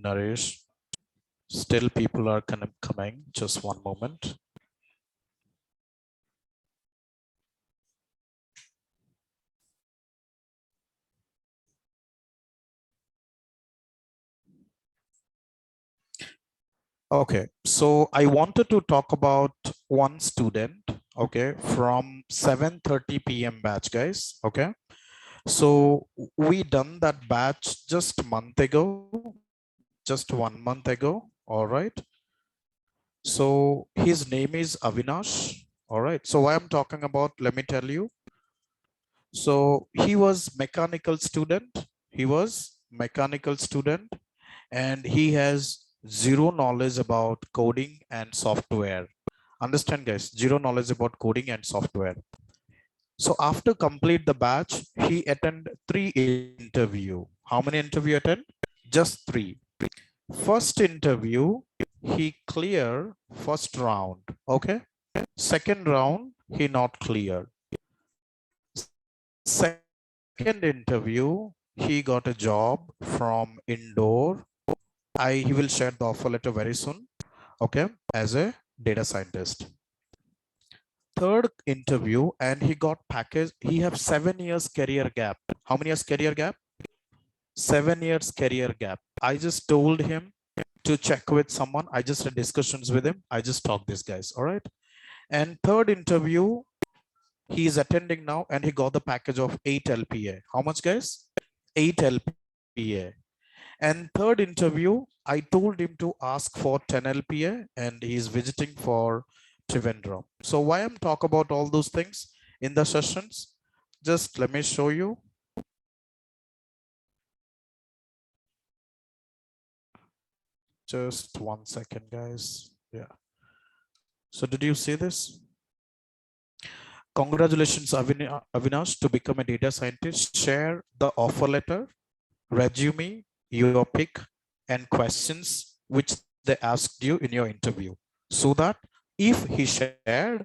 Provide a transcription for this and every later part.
Naresh. Still people are kind of coming. Just one moment. Okay, so I wanted to talk about one student, okay, from 7:30 p.m. batch, guys, okay. So we done that batch just a month ago, just 1 month ago, all right. So his name is Avinash, all right. So why I'm talking about, let me tell you. So he was mechanical student, and he has zero knowledge about coding and software. Understand, guys, zero knowledge about coding and software. So after complete the batch, he attend 3 interview. How many interview attend? Just 3. First interview, he clear first round. Okay. Second round, he not clear. Second interview, he got a job from Indore. He will share the offer letter very soon. Okay, as a data scientist. Third interview, and he got package. He have 7 years career gap. How many years career gap? 7 years career gap. I just told him to check with someone. I just had discussions with him. I just talked this guys. All right. And third interview, he is attending now, and he got the package of 8 LPA. How much, guys? 8 LPA. And third interview, I told him to ask for 10 LPA, and he's visiting for Trivandrum. So why I'm talk about all those things in the sessions? Just let me show you. Just 1 second, guys. Yeah. So did you see this? Congratulations, Avinash, to become a data scientist. Share the offer letter, resume, your pick, and questions which they asked you in your interview, so that if he shared,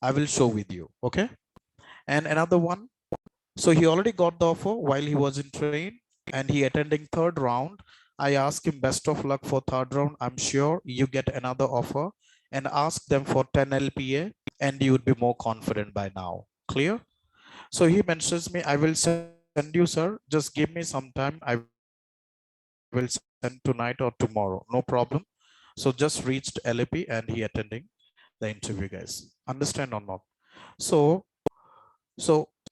I will show with you. Okay. And another one, so he already got the offer while he was in train, and he attending third round. I asked him best of luck for third round. I'm sure you get another offer, and ask them for 10 LPA, and you would be more confident by now. Clear? So he mentions me, I will send you, sir. Just give me some time. I will send tonight or tomorrow. No problem. So just reached LAP, and he attending the interview, guys. Understand or not? So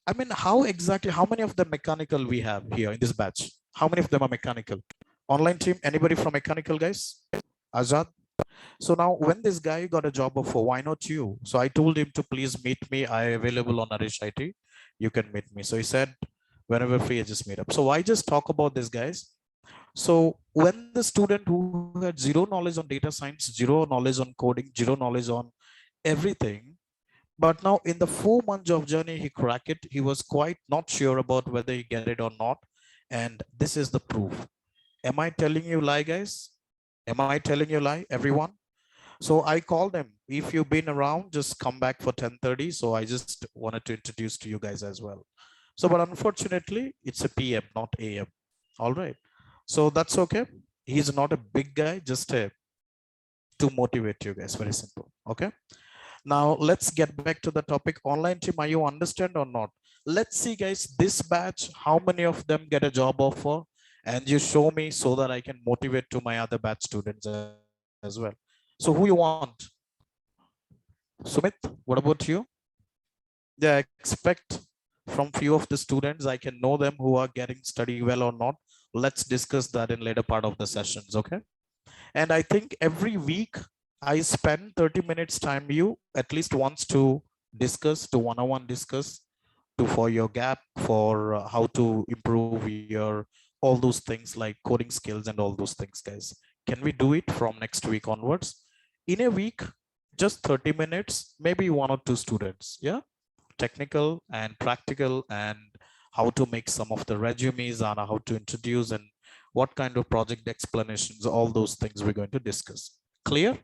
I mean, how many of the mechanical we have here in this batch? How many of them are mechanical? Online team, anybody from mechanical, guys? Azad? So now when this guy got a job offer, why not you? So I told him to please meet me. I available on Arish IT. You can meet me. So he said, whenever free, I just meet up. So I just talk about this, guys. So when the student who had zero knowledge on data science, zero knowledge on coding, zero knowledge on everything, but now in the 4 months of journey, he cracked it. He was quite not sure about whether he get it or not. And this is the proof. Am I telling you lie, guys? Am I telling you lie, everyone? So I called him. If you've been around, just come back for 10:30. So I just wanted to introduce to you guys as well. So, but unfortunately, it's a PM, not AM. All right. So that's okay. He's not a big guy, just to motivate you guys. Very simple. Okay. Now let's get back to the topic. Online team, are you understand or not? Let's see, guys, this batch, how many of them get a job offer, and you show me so that I can motivate to my other batch students as well. So who you want? Sumit, what about you? Yeah, expect from few of the students, I can know them who are getting study well or not. Let's discuss that in later part of the sessions. Okay. And I think every week I spend 30 minutes time you at least once to discuss, to one-on-one discuss, to for your gap, for how to improve your all those things like coding skills and all those things, guys. Can we do it from next week onwards? In a week, just 30 minutes, maybe 1 or 2 students. Yeah, technical and practical, and how to make some of the resumes and how to introduce and what kind of project explanations, all those things we're going to discuss. Clear?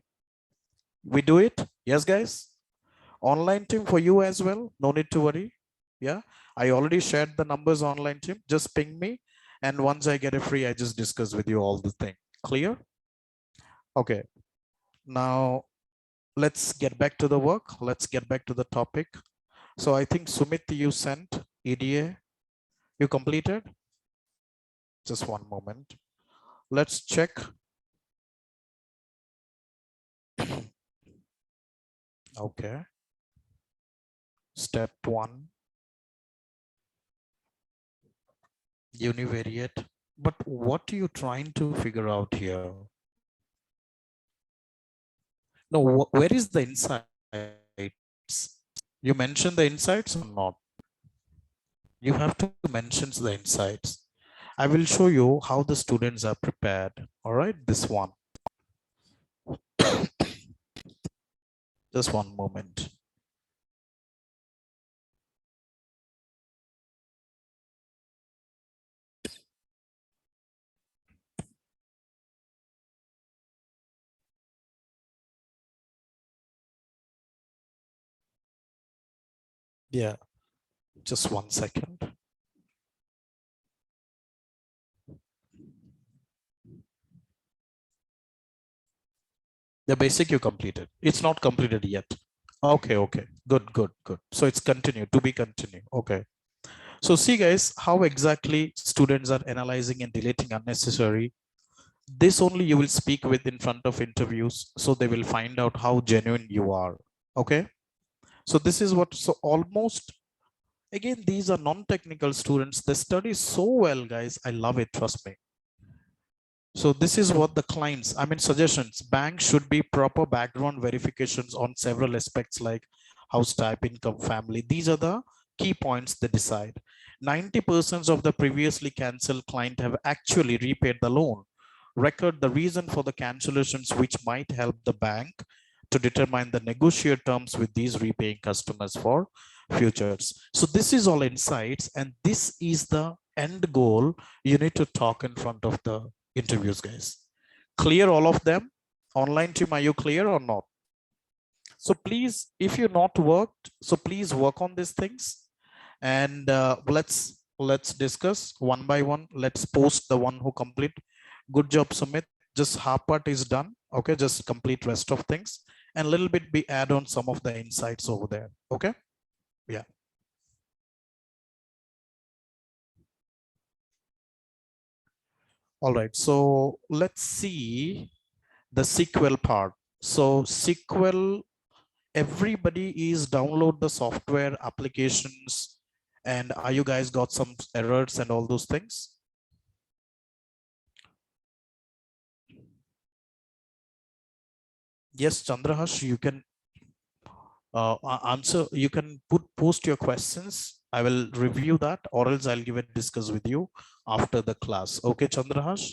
We do it? Yes, guys? Online team for you as well. No need to worry. Yeah, I already shared the numbers online team. Just ping me. And once I get it free, I just discuss with you all the thing. Clear? Okay. Now let's get back to the work. Let's get back to the topic. So I think Sumit, you sent EDA. You completed? Just one moment. Let's check. Okay. Step 1, univariate. But what are you trying to figure out here? No, where is the insights? You mentioned the insights or not? You have to mention the insights. I will show you how the students are prepared. All right, this one. Just one moment. Yeah, just 1 second. The basic you completed. It's not completed yet. Okay, okay. Good, good, good. So it's continued, to be continued. Okay. So see guys, how exactly students are analyzing and deleting unnecessary. This only you will speak with in front of interviews. So they will find out how genuine you are. Okay. So this is what, so almost, again, these are non-technical students. They study so well, guys. I love it, trust me. So this is what the clients, I mean, suggestions. Banks should be proper background verifications on several aspects like house type, income, family. These are the key points they decide. 90% of the previously canceled client have actually repaid the loan. Record the reason for the cancellations, which might help the bank to determine the negotiate terms with these repaying customers for futures. So this is all insights, and this is the end goal you need to talk in front of the interviews, guys. Clear all of them? Online team, are you clear or not? So please, if you're not worked, so please work on these things, and let's discuss one by one. Let's post the one who complete. Good job, Sumit. Just half part is done. Okay, just complete rest of things, and a little bit be add on some of the insights over there. Okay, yeah. All right, so let's see the SQL part. So SQL, everybody is download the software applications, and are you guys got some errors and all those things? Yes, Chandrahash, you can answer. You can post your questions. I will review that, or else I'll give it discuss with you after the class. Okay, Chandrahash?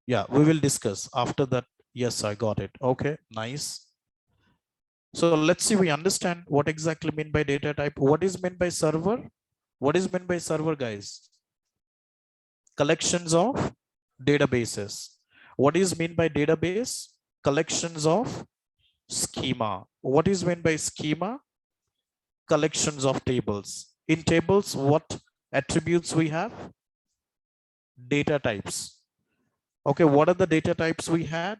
Yeah, we will discuss after that. Yes, I got it. Okay, nice. So let's see, we understand what exactly mean by data type. What is meant by server? What is meant by server, guys? Collections of databases. What is meant by database? Collections of schema. What is meant by schema? Collections of tables. In tables, what attributes we have? Data types. Okay, what are the data types we had?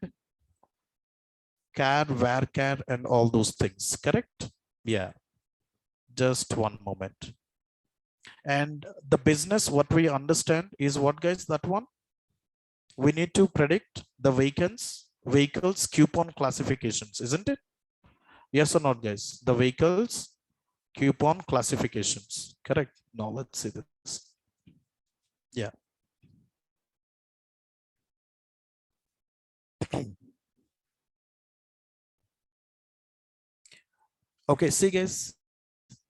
Char, varchar, and all those things, correct? Yeah, just one moment. And the business, what we understand is what, guys? That one, we need to predict the vehicles coupon classifications, isn't it? Yes or not, guys? The vehicles coupon classifications, correct? Now let's see this. Yeah. Okay, see guys,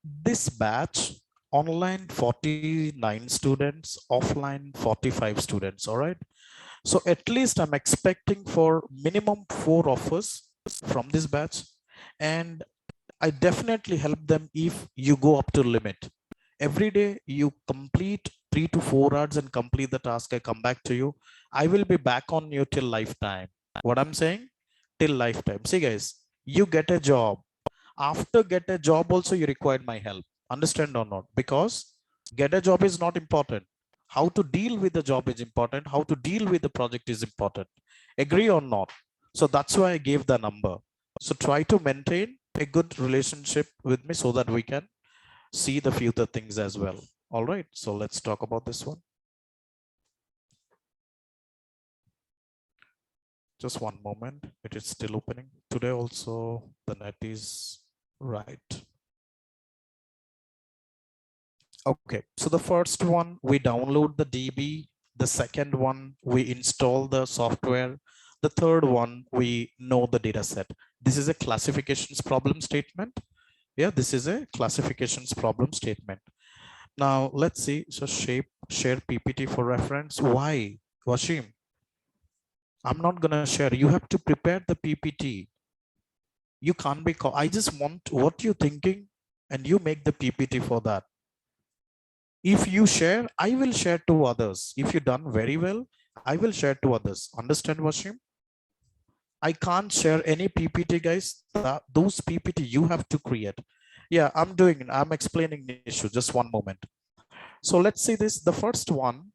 this batch, online 49 students, offline 45 students, all right? So at least I'm expecting for minimum 4 offers from this batch, and I definitely help them if you go up to limit. Every day you complete 3 to 4 hours and complete the task, I come back to you. I will be back on you till lifetime. What I'm saying? Till lifetime. See guys, you get a job. After get a job also you require my help. Understand or not? Because get a job is not important. How to deal with the job is important. How to deal with the project is important. Agree or not? So that's why I gave the number. So try to maintain a good relationship with me so that we can see the future things as well. All right, so let's talk about this one. Just one moment, it is still opening. Today also the net is right. Okay, so the first one, we download the DB. The second one, we install the software. The third one, we know the data set. This is a classifications problem statement. Yeah, this is a classifications problem statement. Now let's see. So share PPT for reference. Why, Washim? I'm not gonna share. You have to prepare the PPT. You can't be. I just want what you're thinking, and you make the PPT for that. If you share, I will share to others. If you done very well, I will share to others. Understand, Washim? I can't share any PPT, guys. Those PPT you have to create. Yeah, I'm doing it. I'm explaining the issue. Just one moment. So let's see this. The first one.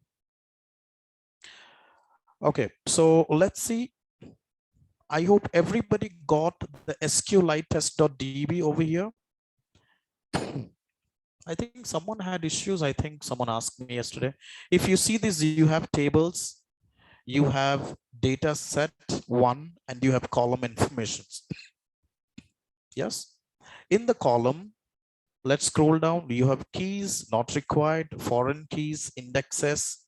Okay, so let's see. I hope everybody got the SQLite test.db over here. I think someone had issues. I think someone asked me yesterday. If you see this, you have tables, you have data set one, and you have column informations. Yes. In the column, let's scroll down. You have keys, not required, foreign keys, indexes,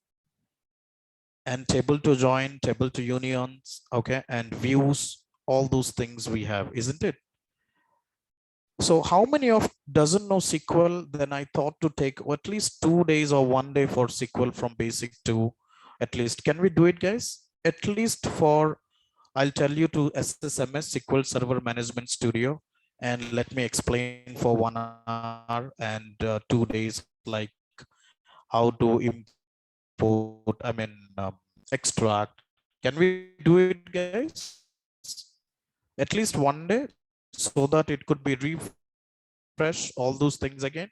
and table to join, table to unions, okay, and views, all those things we have, isn't it? So how many of doesn't know SQL? Then I thought to take at least 2 days or 1 day for SQL from basic to at least. Can we do it, guys? At least for, I'll tell you to SSMS SQL Server Management Studio, and let me explain for 1 hour and 2 days, like how to import, extract. Can we do it, guys? At least 1 day, so that it could be refresh all those things again.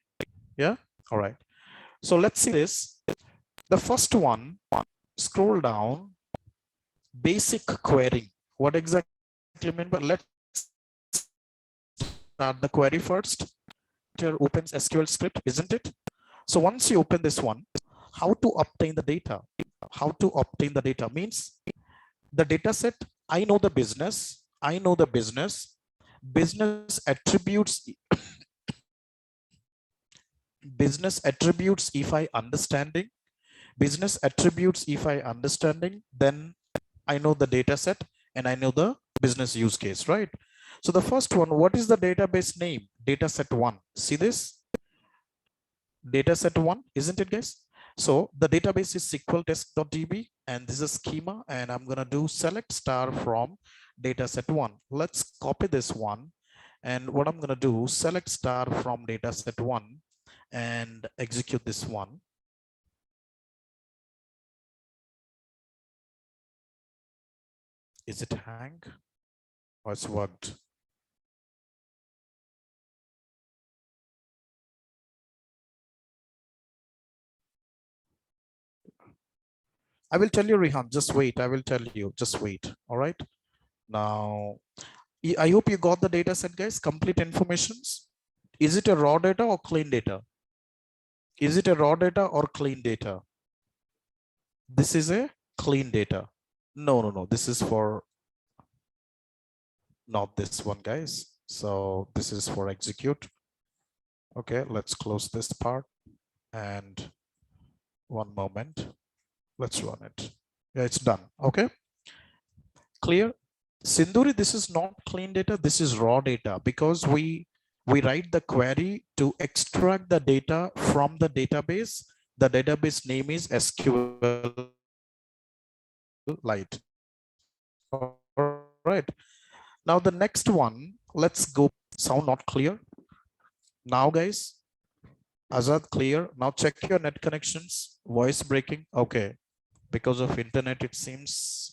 Yeah. All right. So let's see this. The first one, scroll down, basic querying. What exactly mean? But let's start the query first. Here opens SQL script, isn't it? So once you open this one, how to obtain the data? How to obtain the data means the data set. I know the business. I know the business. Business attributes. Business attributes. If I understanding business attributes, if I understanding, then I know the data set and I know the business use case, right? So the first one, what is the database name? Dataset one. See this? Dataset one, isn't it, guys? So the database is SQL test.db, and this is a schema, and I'm gonna do select star from dataset one. Let's copy this one, and what I'm gonna do, select star from dataset one and execute this one. Is it hang or it's worked? I will tell you, Rihan, just wait. I will tell you, just wait. All right. Now, I hope you got the data set, guys, complete informations. Is it a raw data or clean data? Is it a raw data or clean data? This is a clean data. No. This is for not this one, guys. So this is for execute. Okay, let's close this part and one moment. Let's run it. Yeah, it's done. Okay. Clear? Sinduri, this is not clean data. This is raw data because we write the query to extract the data from the database. The database name is SQLite. All right. Now the next one, let's go. Sound not clear? Now, guys, Azad, clear. Now check your net connections. Voice breaking. Okay. Because of internet, it seems.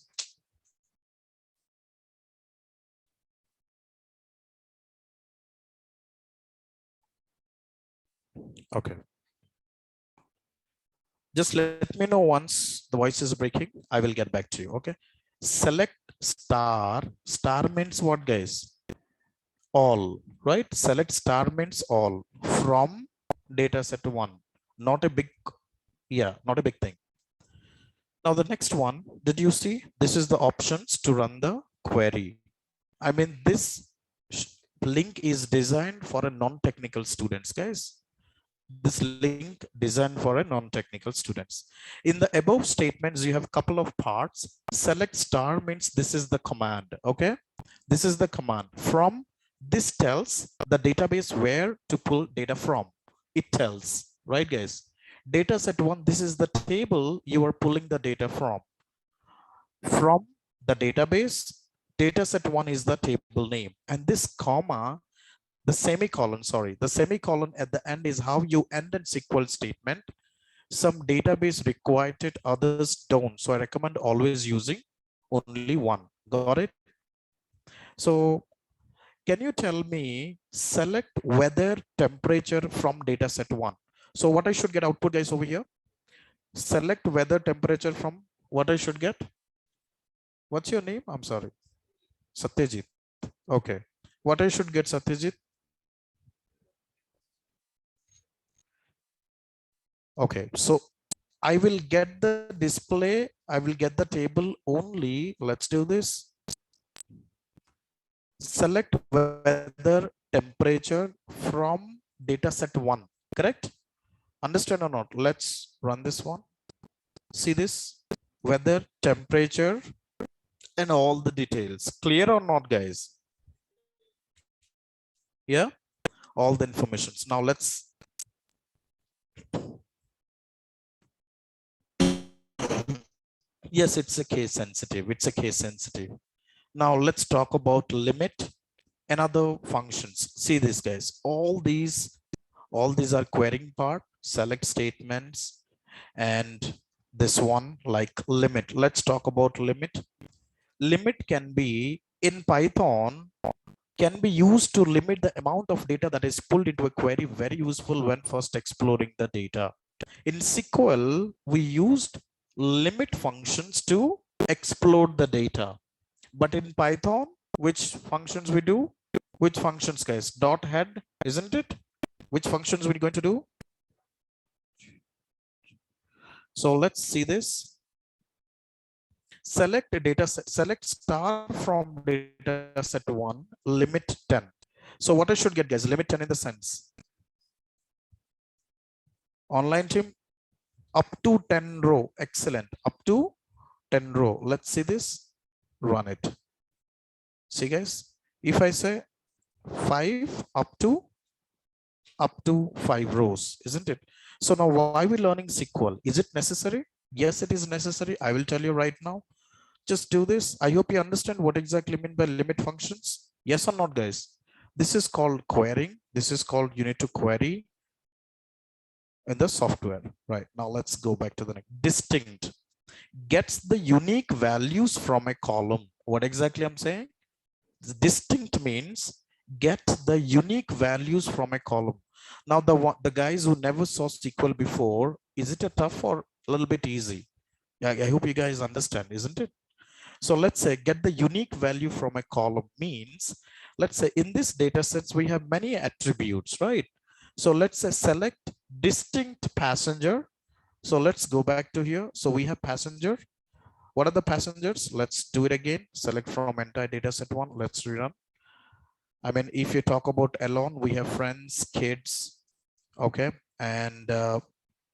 Okay. Just let me know once the voice is breaking. I will get back to you. Okay. Select Star. Star means what, guys? All, right? Select star means all from data set one. Not a big, yeah, not a big thing. Now the next one, did you see? This is the options to run the query. I mean, this link is designed for a non-technical students, guys. This link designed for a non-technical students. In the above statements, you have a couple of parts. Select star means this is the command. Okay, this is the command. From this tells the database where to pull data from. It tells, right, guys? Data set one, this is the table you are pulling the data from. From the database, data set one is the table name, and this comma, the semicolon, sorry, the semicolon at the end is how you end a SQL statement. Some database require it, others don't. So I recommend always using only one. Got it? So can you tell me, select weather temperature from data set one. So what I should get output, guys, over here? Select weather temperature from what I should get. What's your name? I'm sorry. Satyajit. Okay. What I should get, Satyajit? Okay, so I will get the display, I will get the table only. Let's do this. Select weather temperature from data set one, correct? Understand or not? Let's run this one. See this? Weather temperature and all the details. Clear or not, guys? Yeah, all the informations. Now let's yes, it's a case sensitive. It's a case sensitive. Now let's talk about limit and other functions. See this, guys. All these are querying part, select statements, and this one like limit. Let's talk about limit. Limit can be in Python, can be used to limit the amount of data that is pulled into a query. Very useful when first exploring the data. In SQL, we used limit functions to explode the data. But in Python, which functions we do? Which functions, guys? Dot head, isn't it? Which functions we're going to do? So let's see this. Select a data set, select star from data set one, limit 10. So what I should get, guys? Limit 10 in the sense. Online team, up to 10 row. Excellent. Up to 10 row. Let's see this. Run it. See, guys, if I say 5 up to 5 rows, isn't it? So now why are we learning SQL? Is it necessary? Yes, it is necessary. I will tell you right now. Just do this. I hope you understand what exactly I mean by limit functions. Yes or not, guys? This is called querying. This is called you need to query in the software. Right, now let's go back to the next. Distinct gets the unique values from a column. What exactly I'm saying? Distinct means get the unique values from a column. Now the guys who never saw SQL before, is it a tough or a little bit easy? Yeah, I hope you guys understand, isn't it? So let's say get the unique value from a column means, let's say in this data sets, we have many attributes, right? So let's say select distinct passenger. So let's go back to here. So we have passenger. What are the passengers? Let's do it again. Select from entire data set one. Let's rerun. I mean, if you talk about alone, we have friends, kids, okay, and a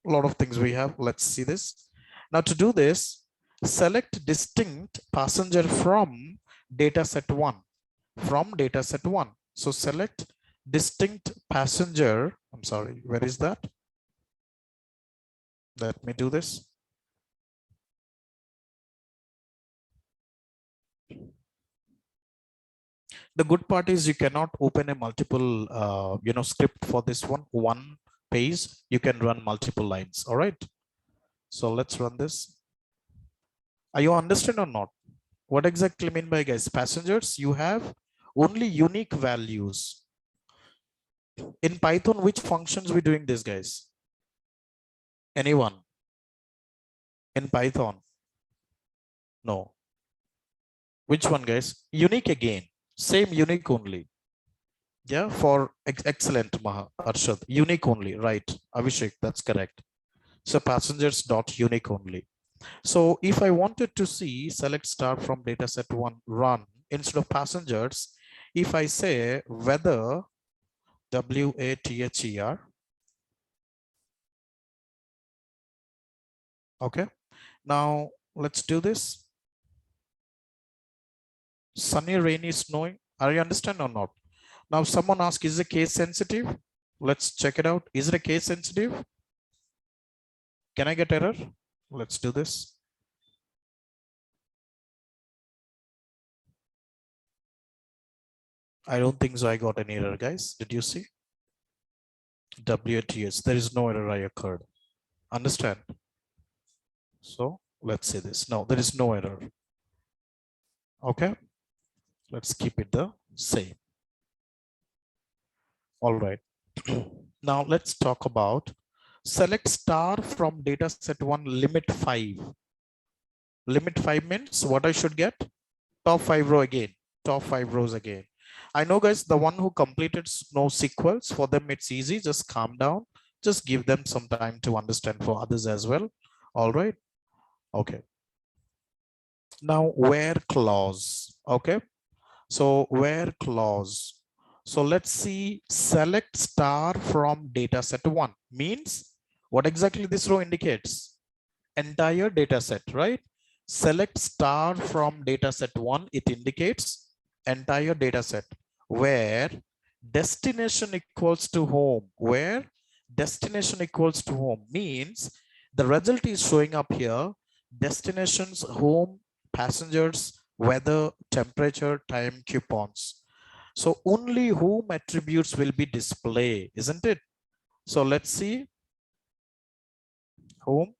lot of things we have. Let's see this. Now to do this, select distinct passenger from data set one. From data set one. So select distinct passenger. I'm sorry, where is that? Let me do this. The good part is you cannot open a multiple script for this one page. You can run multiple lines. All right, so let's run this. Are you understand or not? What exactly mean by, guys? Passengers, you have only unique values. In Python, which functions we doing this, guys? Anyone? In Python? No. Which one, guys? Unique again. Same unique only. Yeah, for excellent, Arshad. Unique only, right? Abhishek, that's correct. So passengers dot unique only. So if I wanted to see select star from dataset one run instead of passengers, if I say weather, WATHER, okay. Now let's do this. Sunny, rainy, snowing. Are you understand or not? Now someone asks, is it case sensitive? Let's check it out. Is it a case sensitive? Can I get error? Let's do this. I don't think so. I got any error, guys. Did you see? WTS. There is no error I occurred. Understand? So let's say this. No, there is no error. Okay. Let's keep it the same. All right. Now let's talk about select star from data set one limit 5. Limit 5 means what I should get? Top 5 row again. Top 5 rows again. I know, guys, the one who completed NoSQLs, for them it's easy. Just calm down. Just give them some time to understand for others as well. All right. Okay. Now where clause. Okay. So where clause. So let's see select star from data set one means what exactly this row indicates? Entire data set, right? Select star from data set one, it indicates entire data set where destination equals to home, where destination equals to home means the result is showing up here, destinations, home, passengers, weather, temperature, time, coupons. So only home attributes will be displayed, isn't it? So let's see home.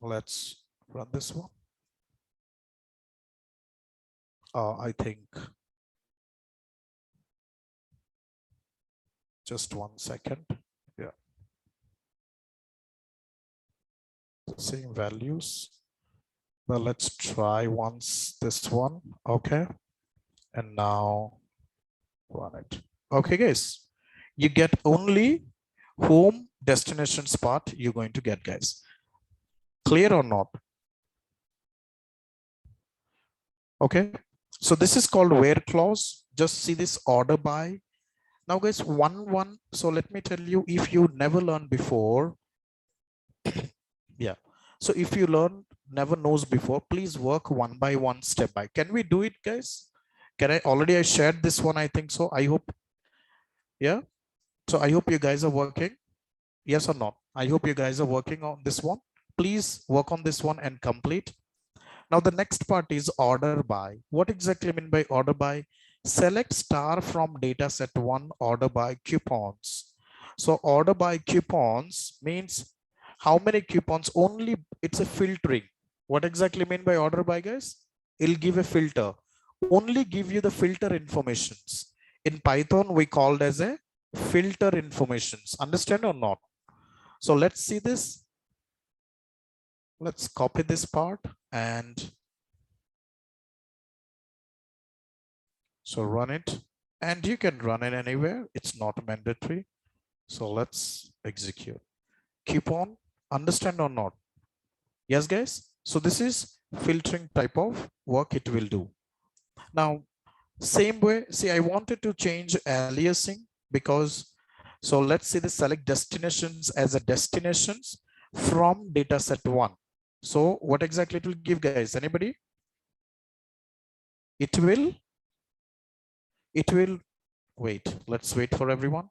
Let's run this one. I think just 1 second. Yeah. Same values. Well, let's try once this one. Okay. And now run it. Okay, guys. You get only home destinations part you're going to get, guys. Clear or not? Okay. So this is called where clause. Just see this order by. Now, guys, one. So let me tell you, if you never learned before, yeah. So if you never knows before, please work one by one, step by. Can we do it, guys? Can I already? I shared this one. I think so. I hope. Yeah. So I hope you guys are working. Yes or not? I hope you guys are working on this one. Please work on this one and complete. Now the next part is order by. What exactly mean by order by? Select star from data set one, order by coupons. So order by coupons means how many coupons? Only it's a filtering. What exactly mean by order by, guys? It'll give a filter. Only give you the filter informations. In Python, we called as a filter informations. Understand or not? So let's see this. Let's copy this part and so run it, and you can run it anywhere. It's not mandatory. So let's execute. Keep on. Understand or not? Yes, guys. So this is filtering type of work it will do. Now, same way, see, I wanted to change aliasing because, so let's see the select destinations as a destinations from data set one. So what exactly it will give, guys? Anybody? It will, wait, let's wait for everyone.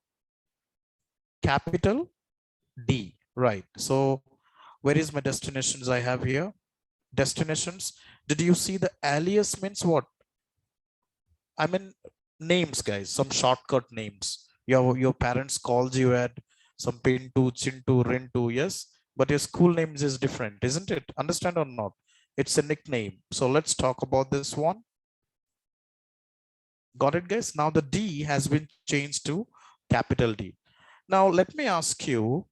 Capital D, right? So where is my destinations I have here? Destinations. Did you see the alias means what? I mean names, guys, some shortcut names. Your parents calls you at some Pintu, Chintu, Rintu, yes? But your school names is different, isn't it? Understand or not? It's a nickname. So let's talk about this one. Got it, guys? Now the D has been changed to capital D. Now let me ask you,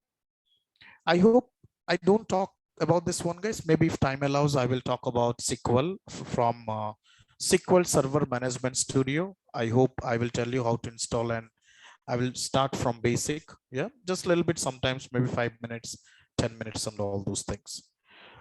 I hope I don't talk about this one, guys. Maybe if time allows, I will talk about SQL from SQL Server Management Studio. I hope I will tell you how to install, and I will start from basic. Yeah, just a little bit, sometimes maybe 5 minutes, 10 minutes and all those things.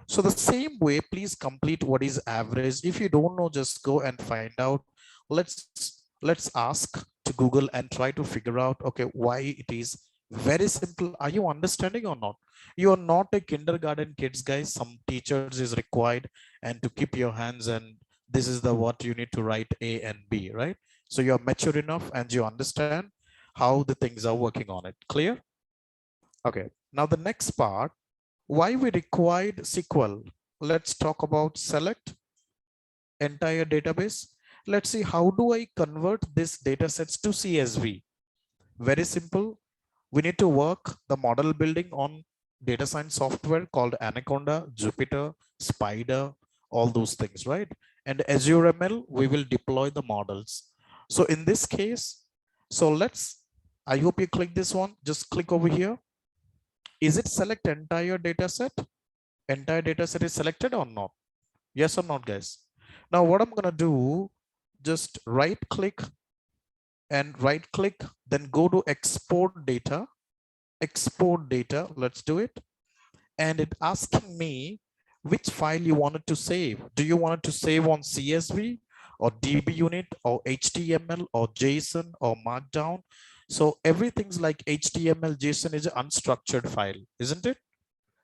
So the same way, please complete what is average. If you don't know, just go and find out. Let's ask to Google and try to figure out, okay, why it is very simple. Are you understanding or not? You are not a kindergarten kids, guys. Some teachers is required and to keep your hands, and this is the what you need to write A and B, right? So you're mature enough and you understand how the things are working on it. Clear? Okay. Now the next part, why we required SQL. Let's talk about select entire database. Let's see, how do I convert this data sets to CSV? Very simple. We need to work the model building on data science software called Anaconda, Jupyter, Spider, all those things, right? And Azure ML, we will deploy the models. So in this case, so I hope you click this one. Just click over here. Is it select entire data set? Entire data set is selected or not? Yes or not, guys? Now what I'm gonna do, just right click, then go to export data. Let's do it. And it asking me which file you wanted to save. Do you want it to save on CSV or DB unit or HTML or JSON or Markdown? So everything's like HTML, JSON is an unstructured file, isn't it?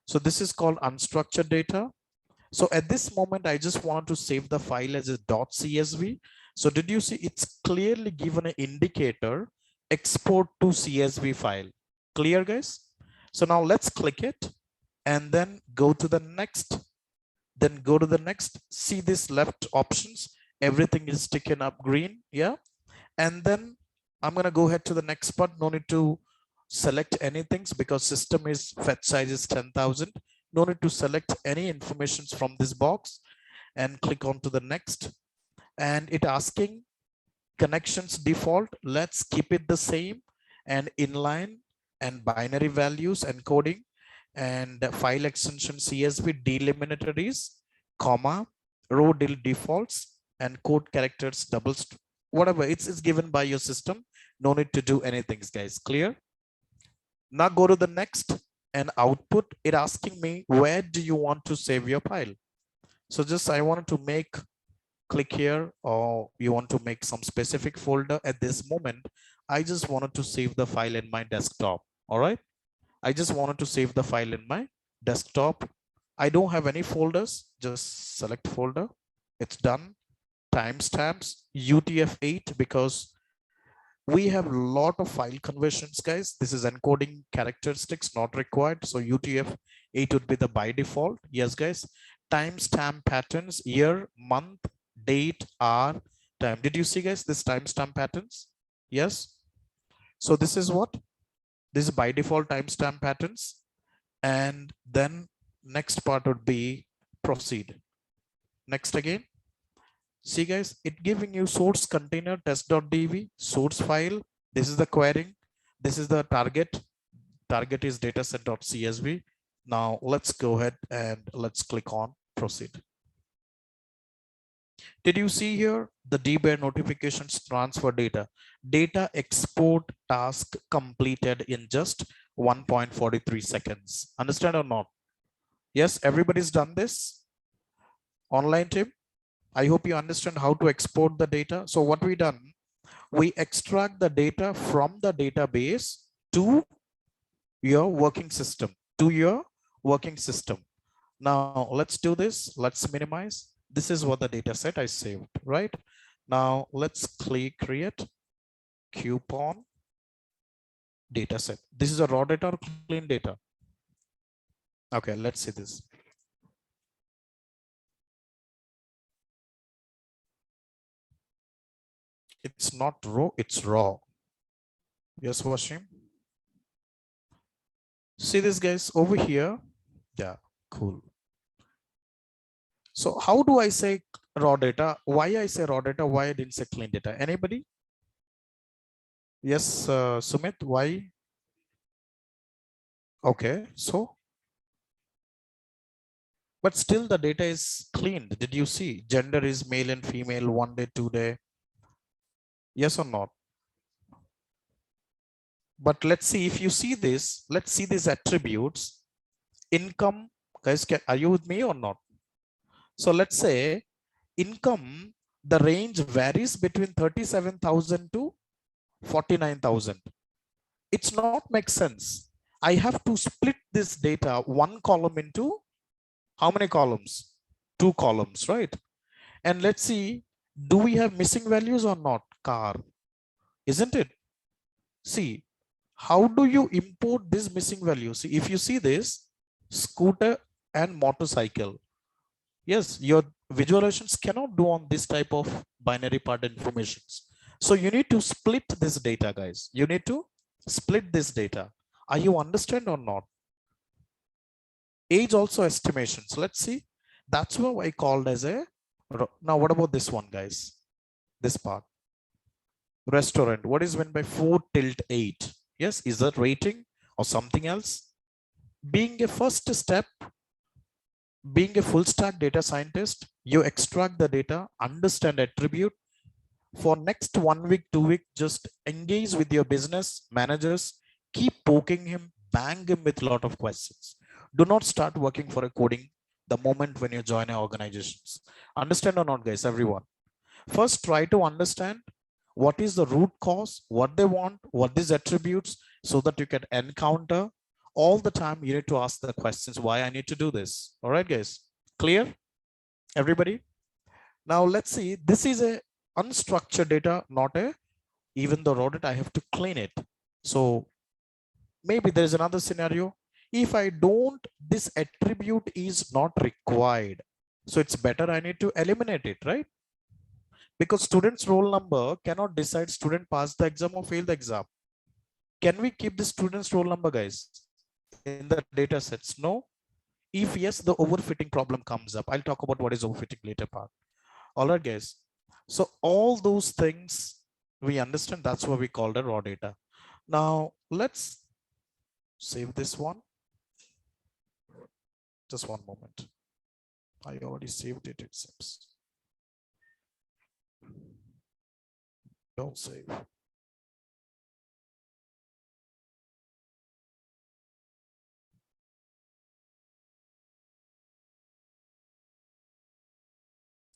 So this is called unstructured data. So at this moment, I just want to save the file as a .csv. So did you see it's clearly given an indicator, export to CSV file. Clear, guys? So now let's click it and then go to the next. See this left options. Everything is taken up green. Yeah. And then I'm going to go ahead to the next part. No need to select anything because system is fetch size is 10,000. No need to select any information from this box and click on to the next. And it asking connections default. Let's keep it the same, and inline and binary values encoding and file extension CSV delimiter is comma, row defaults and code characters doubles, whatever it's given by your system. No need to do anything, guys. Clear? Now go to the next and output. It asking me, where do you want to save your file? So just I wanted to click here, or you want to make some specific folder. At this moment, I just wanted to save the file in my desktop. All right. I just wanted to save the file in my desktop. I don't have any folders. Just select folder. It's done. Timestamps UTF-8 because we have a lot of file conversions, guys. This is encoding characteristics not required. So UTF-8 would be the by default. Yes, guys. Timestamp patterns, year, month, date, hour, time. Did you see, guys, this timestamp patterns? Yes. So this is what? This is by default timestamp patterns. And then next part would be proceed. Next again. See, guys, it giving you source container test.db, source file. This is the querying. This is the target. Target is dataset.csv. Now let's go ahead and let's click on proceed. Did you see here the dbear notifications transfer data? Data export task completed in just 1.43 seconds. Understand or not? Yes, everybody's done this. Online team, I hope you understand how to export the data. So what we done, we extract the data from the database to your working system, Now let's do this. Let's minimize. This is what the data set I saved, right? Now let's click create coupon data set. This is a raw data or clean data? Okay, let's see this. It's not raw, it's raw. Yes, Washim. See this, guys, over here. Yeah, cool. So how do I say raw data? Why I say raw data? Why I didn't say clean data? Anybody? Yes, Sumit, why? Okay, so but still the data is cleaned. Did you see? Gender is male and female, 1 day, 2 day. Yes or not? But let's see if you see this. Let's see these attributes. Income, guys, are you with me or not? So let's say income, the range varies between 37,000 to 49,000. It's not make sense. I have to split this data one column into how many columns? Two columns, right? And let's see, do we have missing values or not? Car, isn't it? See, how do you import this missing value? See, if you see this, scooter and motorcycle. Yes, your visualizations cannot do on this type of binary part informations. So you need to split this data, guys. You need to split this data. Are you understand or not? Age also estimations. Let's see. That's what I called as a. Now, what about this one, guys? This part. Restaurant. What is meant by 4 tilt 8? Yes, is that rating or something else? Being a first step, being a full stack data scientist, you extract the data, understand attribute. For next 1 week, 2 week, just engage with your business managers, keep poking him, bang him with a lot of questions. Do not start working for a coding the moment when you join our organizations. Understand or not, guys, everyone? First, try to understand what is the root cause, what they want, what these attributes, so that you can encounter all the time. You need to ask the questions, why I need to do this. All right, guys, clear? Everybody? Now let's see, this is a unstructured data, not a, even the raw data, I have to clean it. So maybe there's another scenario. If I don't, this attribute is not required. So it's better I need to eliminate it, right? Because student's roll number cannot decide student passed the exam or failed the exam. Can we keep the student's roll number, guys, in the data sets? No. If yes, the overfitting problem comes up. I'll talk about what is overfitting later part. All right, guys. So all those things we understand. That's what we call the raw data. Now let's save this one. Just one moment. I already saved it, it seems. Don't save.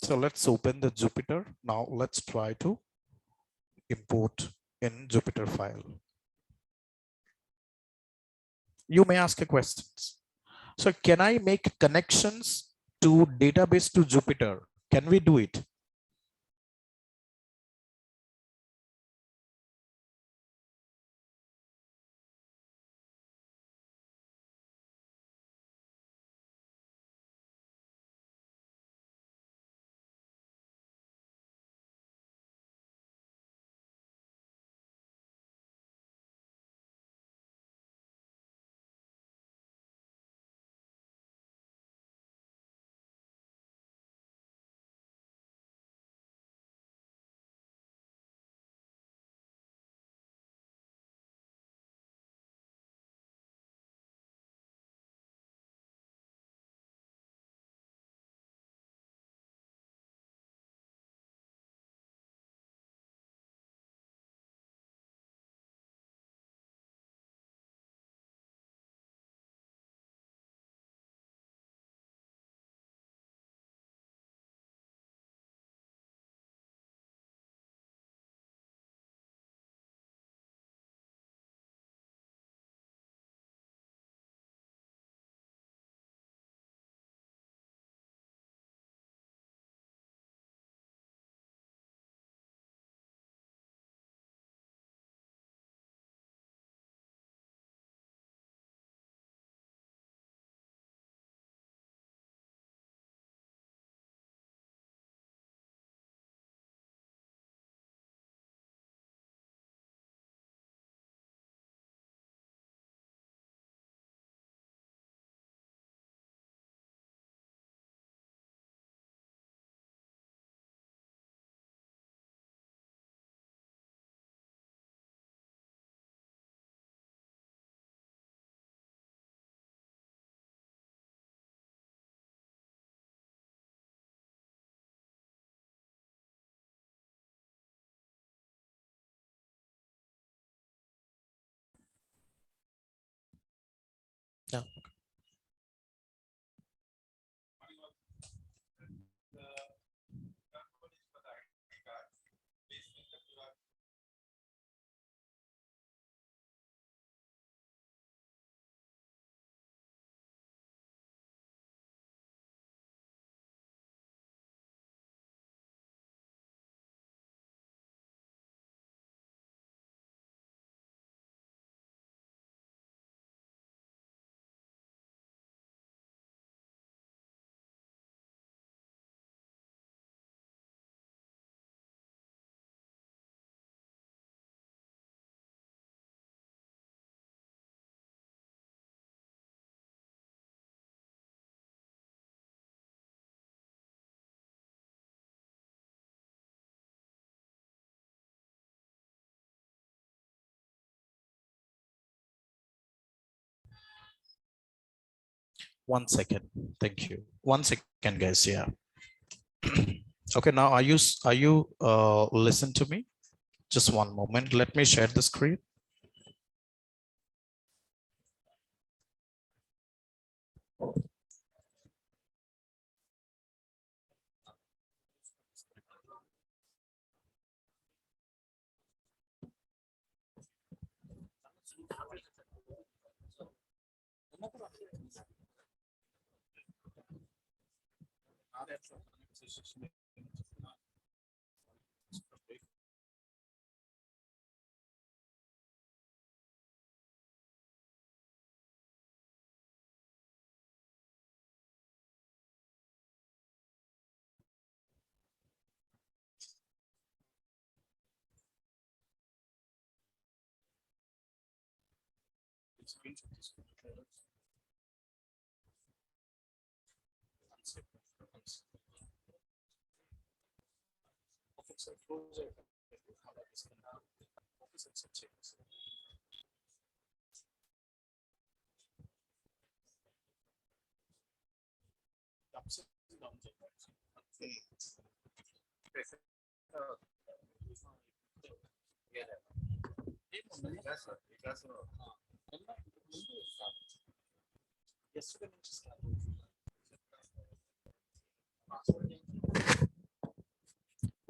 So let's open the Jupyter. Now let's try to import in Jupyter file. You may ask a questions. So can I make connections to database to Jupyter? Can we do it? Yeah. One second. Thank you. 1 second, guys. Yeah. Okay. Now, are you listen to me? Just one moment. Let me share the screen.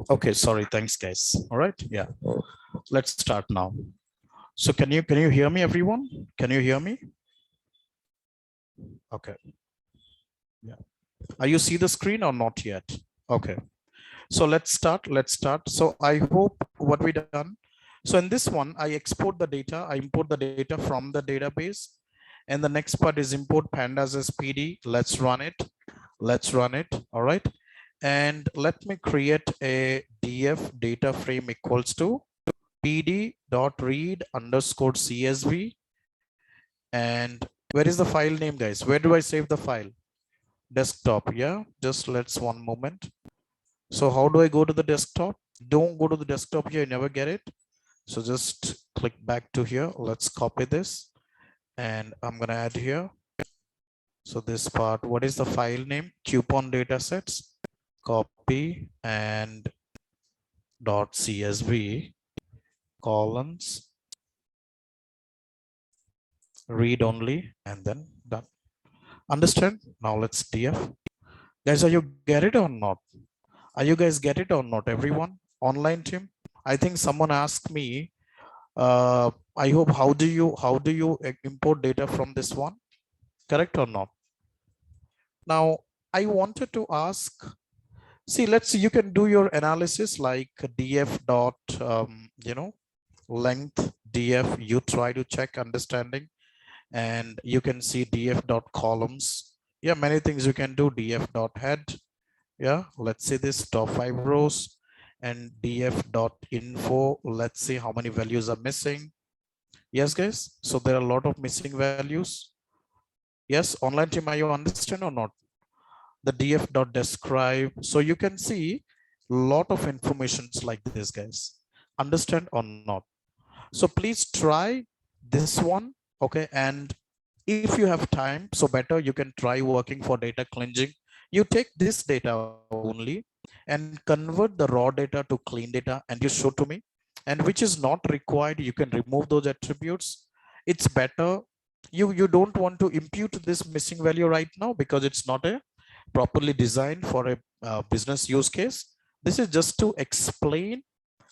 Okay, sorry. Thanks, guys. All right. Yeah. Let's start now. So can you hear me, everyone? Can you hear me? Okay. Yeah. Are you see the screen or not yet? Okay. So let's start. Let's start. So I hope what we done. So in this one, I export the data. I import the data from the database. And the next part is import pandas as PD. Let's run it. Let's run it. All right. And let me create a df data frame equals to pd.read_csv. And where is the file name, guys? Where do I save the file? Desktop. Yeah. Just let's one moment. So how do I go to the desktop? Don't go to the desktop here. You never get it. So just click back to here. Let's copy this. And I'm going to add here. So this part, what is the file name? Coupon datasets. Copy and .csv colons read only and then done. Understand? Now let's df. Guys, are you get it or not? Are you guys get it or not? Everyone? Online team? I think someone asked me, I hope how do you import data from this one? Correct or not? Now I wanted to ask, see, let's see, you can do your analysis like df dot length df, you try to check understanding, and you can see df dot columns. Yeah, many things you can do. Df dot head. Yeah, let's see this top 5 rows, and df dot info. Let's see how many values are missing. Yes, guys. So there are a lot of missing values. Yes, online team, are you understand or not? The df dot describe. So you can see a lot of informations like this, guys. Understand or not? So please try this one. Okay. And if you have time, so better you can try working for data cleansing. You take this data only and convert the raw data to clean data and you show to me. And which is not required, you can remove those attributes. It's better You don't want to impute this missing value right now because it's not a properly designed for a business use case. This is just to explain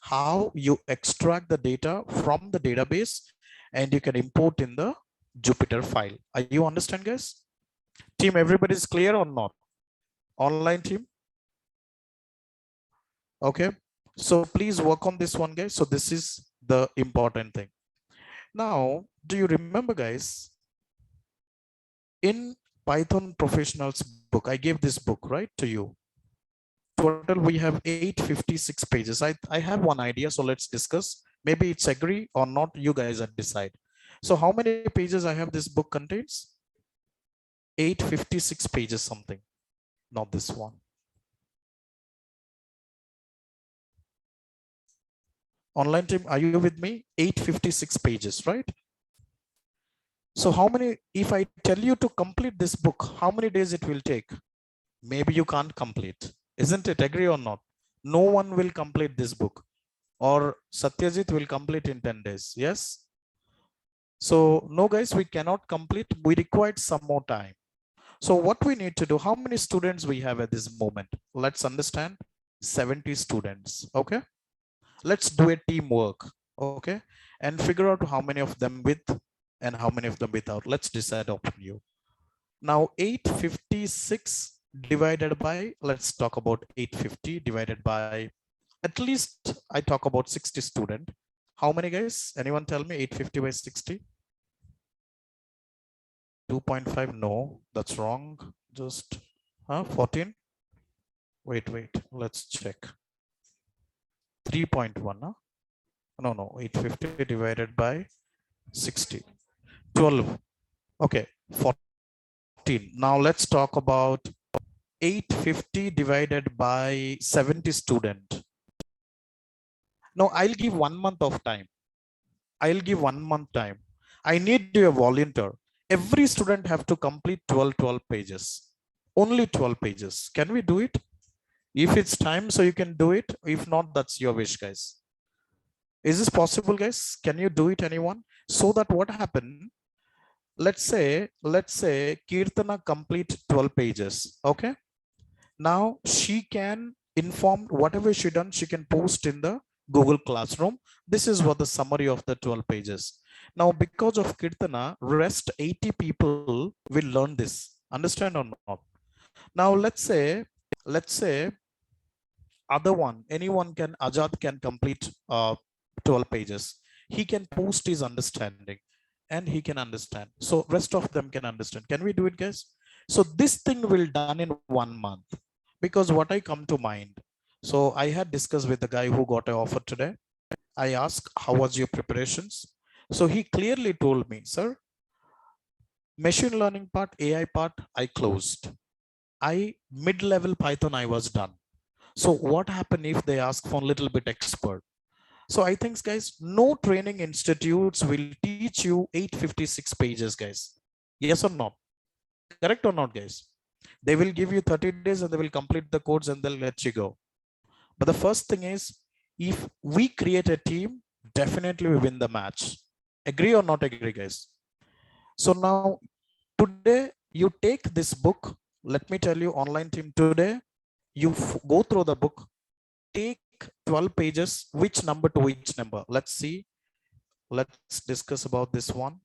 how you extract the data from the database and you can import in the Jupyter file. Are you understand, guys? Team, everybody is clear or not? Online team? Okay. So please work on this one, guys. So this is the important thing. Now, do you remember, guys, in Python Professionals book, I gave this book, right, to you. Total, we have 856 pages. I have one idea, so let's discuss. Maybe it's agree or not, you guys decide. So how many pages I have this book contains? 856 pages something, not this one. Online team, are you with me? 856 pages, right? So how many, if I tell you to complete this book, how many days it will take? Maybe you can't complete. Isn't it? Agree or not? No one will complete this book. Or Satyajit will complete in 10 days. Yes? So no, guys, we cannot complete. We require some more time. So what we need to do, how many students we have at this moment? Let's understand. 70 students. Okay. Let's do a teamwork. Okay. And figure out how many of them with and how many of them without. Let's decide upon you. Now 856 divided by, let's talk about 850 divided by, at least I talk about 60 student. How many, guys? Anyone tell me 850 by 60? 2.5? No, that's wrong. Just 14. Wait, let's check. 3.1. No, 850 divided by 60. 12. Okay, 14. Now let's talk about 850 divided by 70 student. No, I'll give 1 month of time. I'll give 1 month time. I need a volunteer. Every student have to complete 12 pages. Only 12 pages. Can we do it? If it's time, so you can do it. If not, that's your wish, guys. Is this possible, guys? Can you do it, anyone? So that what happened? Let's say Kirtana complete 12 pages. Okay. Now she can inform whatever she done, she can post in the Google Classroom. This is what the summary of the 12 pages. Now, because of Kirtana, rest 80 people will learn this. Understand or not? Now, let's say other one, anyone can, Ajad can complete 12 pages. He can post his understanding and he can understand. So rest of them can understand. Can we do it, guys? So this thing will done in 1 month. Because what I come to mind, so I had discussed with the guy who got an offer today. I asked, how was your preparations? So he clearly told me, sir, machine learning part, AI part, I closed. Mid-level Python, I was done. So what happened if they ask for a little bit expert? So I think, guys, no training institutes will teach you 856 pages, guys. Yes or not? Correct or not, guys? They will give you 30 days and they will complete the codes and they'll let you go. But the first thing is, if we create a team, definitely we win the match. Agree or not agree, guys? So now, today, you take this book. Let me tell you, online team, today, you go through the book, take 12 pages, which number to which number. Let's see. Let's discuss about this one.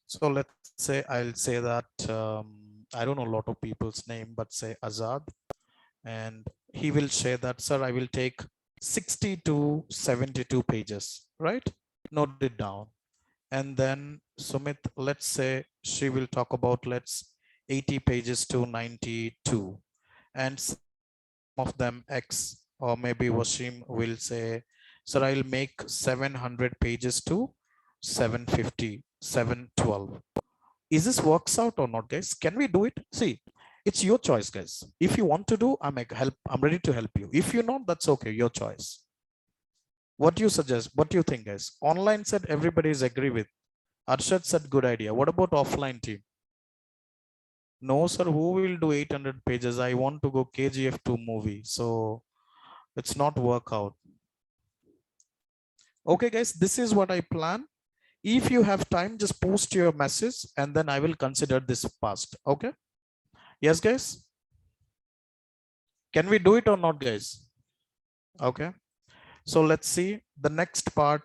So let's say, I'll say that, I don't know a lot of people's name, but say Azad. And he will say that, sir, I will take 60 to 72 pages, right? Note it down. And then Sumit, let's say she will talk about, let's 80 pages to 92. And some of them X or maybe Wasim will say, sir, I'll make 700 pages to 750, 712. Is this works out or not, guys? Can we do it? See, it's your choice, guys. If you want to do, I'm ready to help you. If you're not, that's okay, your choice. What do you suggest? What do you think, guys? Online said everybody is agree with. Arshad said good idea. What about offline team? No, sir, who will do 800 pages? I want to go KGF 2 movie. So it's not work out. Okay, guys, this is what I plan. If you have time, just post your message and then I will consider this passed. Okay. Yes, guys. Can we do it or not, guys? Okay. So let's see the next part.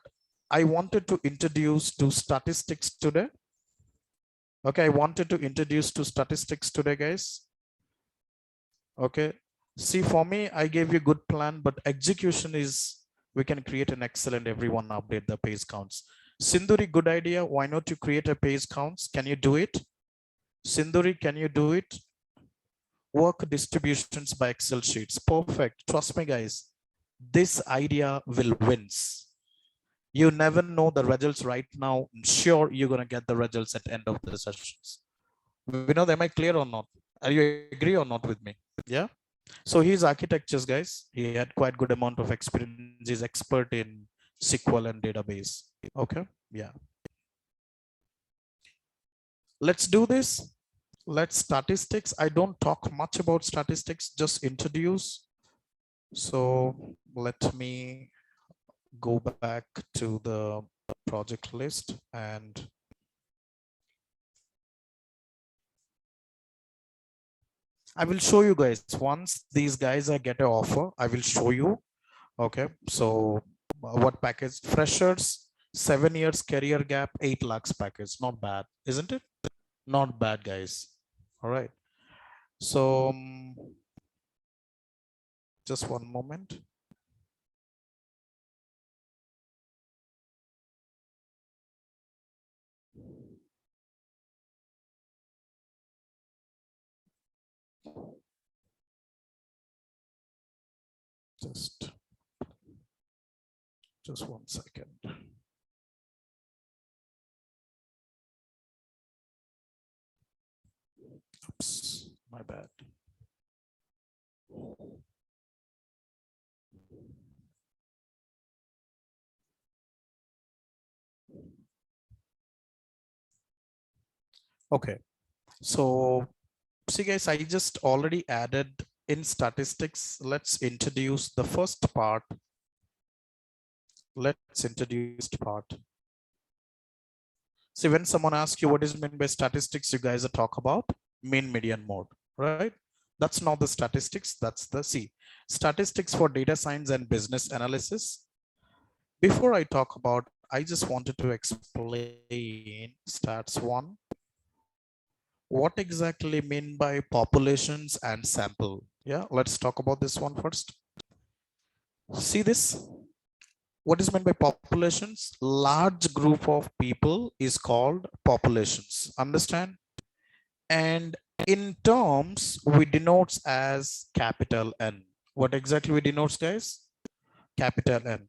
I wanted to introduce to statistics today. Okay. I wanted to introduce to statistics today, guys. Okay. See, for me, I gave you a good plan, but execution is, we can create an excellent everyone update the page counts. Sinduri, good idea. Why not you create a page counts? Can you do it? Sinduri, can you do it? Work distributions by Excel sheets. Perfect. Trust me, guys. This idea will wins. You never know the results right now. I'm sure you're going to get the results at the end of the sessions. We know, am I clear or not? Are you agree or not with me? Yeah. So he's architectures, guys. He had quite good amount of experience. He's expert in SQL and database. Okay. Yeah. Let's do this. Let's statistics. I don't talk much about statistics, just introduce. So let me go back to the project list and I will show you guys once these guys are get an offer. I will show you. Okay. So what package? Freshers, 7 years career gap, 8 lakhs package. Not bad, isn't it? Not bad, guys. All right. So just one moment. Just 1 second. Oops, my bad. Okay. So see, guys, I just already added in statistics. Let's introduce the first part. Let's introduce part. See, when someone asks you what is meant by statistics, you guys are talk about mean, median, mode, right? That's not the statistics. That's the statistics for data science and business analysis. Before I talk about, I just wanted to explain stats one. What exactly mean by populations and sample? Yeah, let's talk about this one first. See this? What is meant by populations? Large group of people is called populations. Understand? And in terms, we denotes as capital N. What exactly we denotes, guys? Capital N.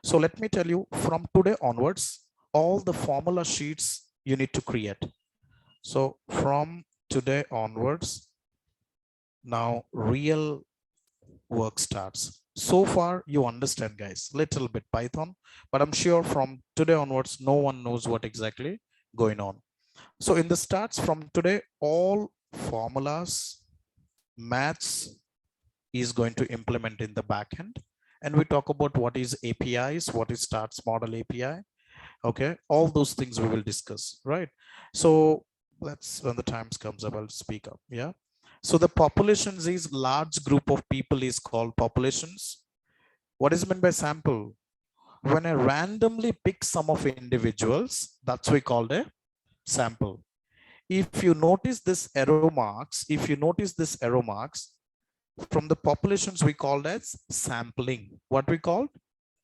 So let me tell you, from today onwards, all the formula sheets you need to create. So from today onwards, now real work starts. So far you understand, guys, little bit Python, but I'm sure from today onwards no one knows what exactly going on. So in the starts from today, all formulas, maths is going to implement in the backend, and we talk about what is APIs, what is starts model API. Okay, all those things we will discuss, right? So let's, when the times comes up, I'll speak up. Yeah. So the populations is large group of people is called populations. What is meant by sample? When I randomly pick some of individuals, that's we called a sample. If you notice this arrow marks, from the populations we called as sampling. What we called?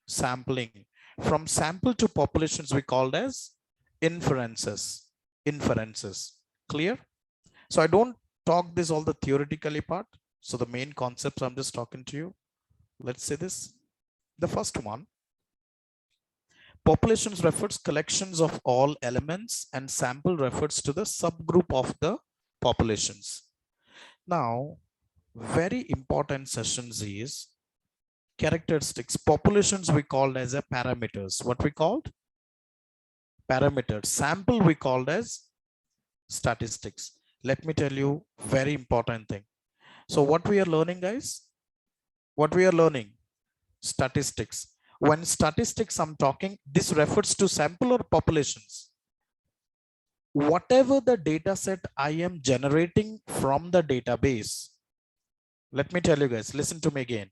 Sampling. From sample to populations we called as inferences. Clear? So I don't talk this all the theoretically part. So the main concepts I'm just talking to you. Let's say this. The first one, populations refers collections of all elements and sample refers to the subgroup of the populations. Now, very important sessions is characteristics. Populations we called as a parameters. What we called? Parameters. Sample we called as statistics. Let me tell you very important thing. So what we are learning, guys? What we are learning? Statistics. When statistics I'm talking, this refers to sample or populations. Whatever the data set I am generating from the database, let me tell you guys, listen to me again.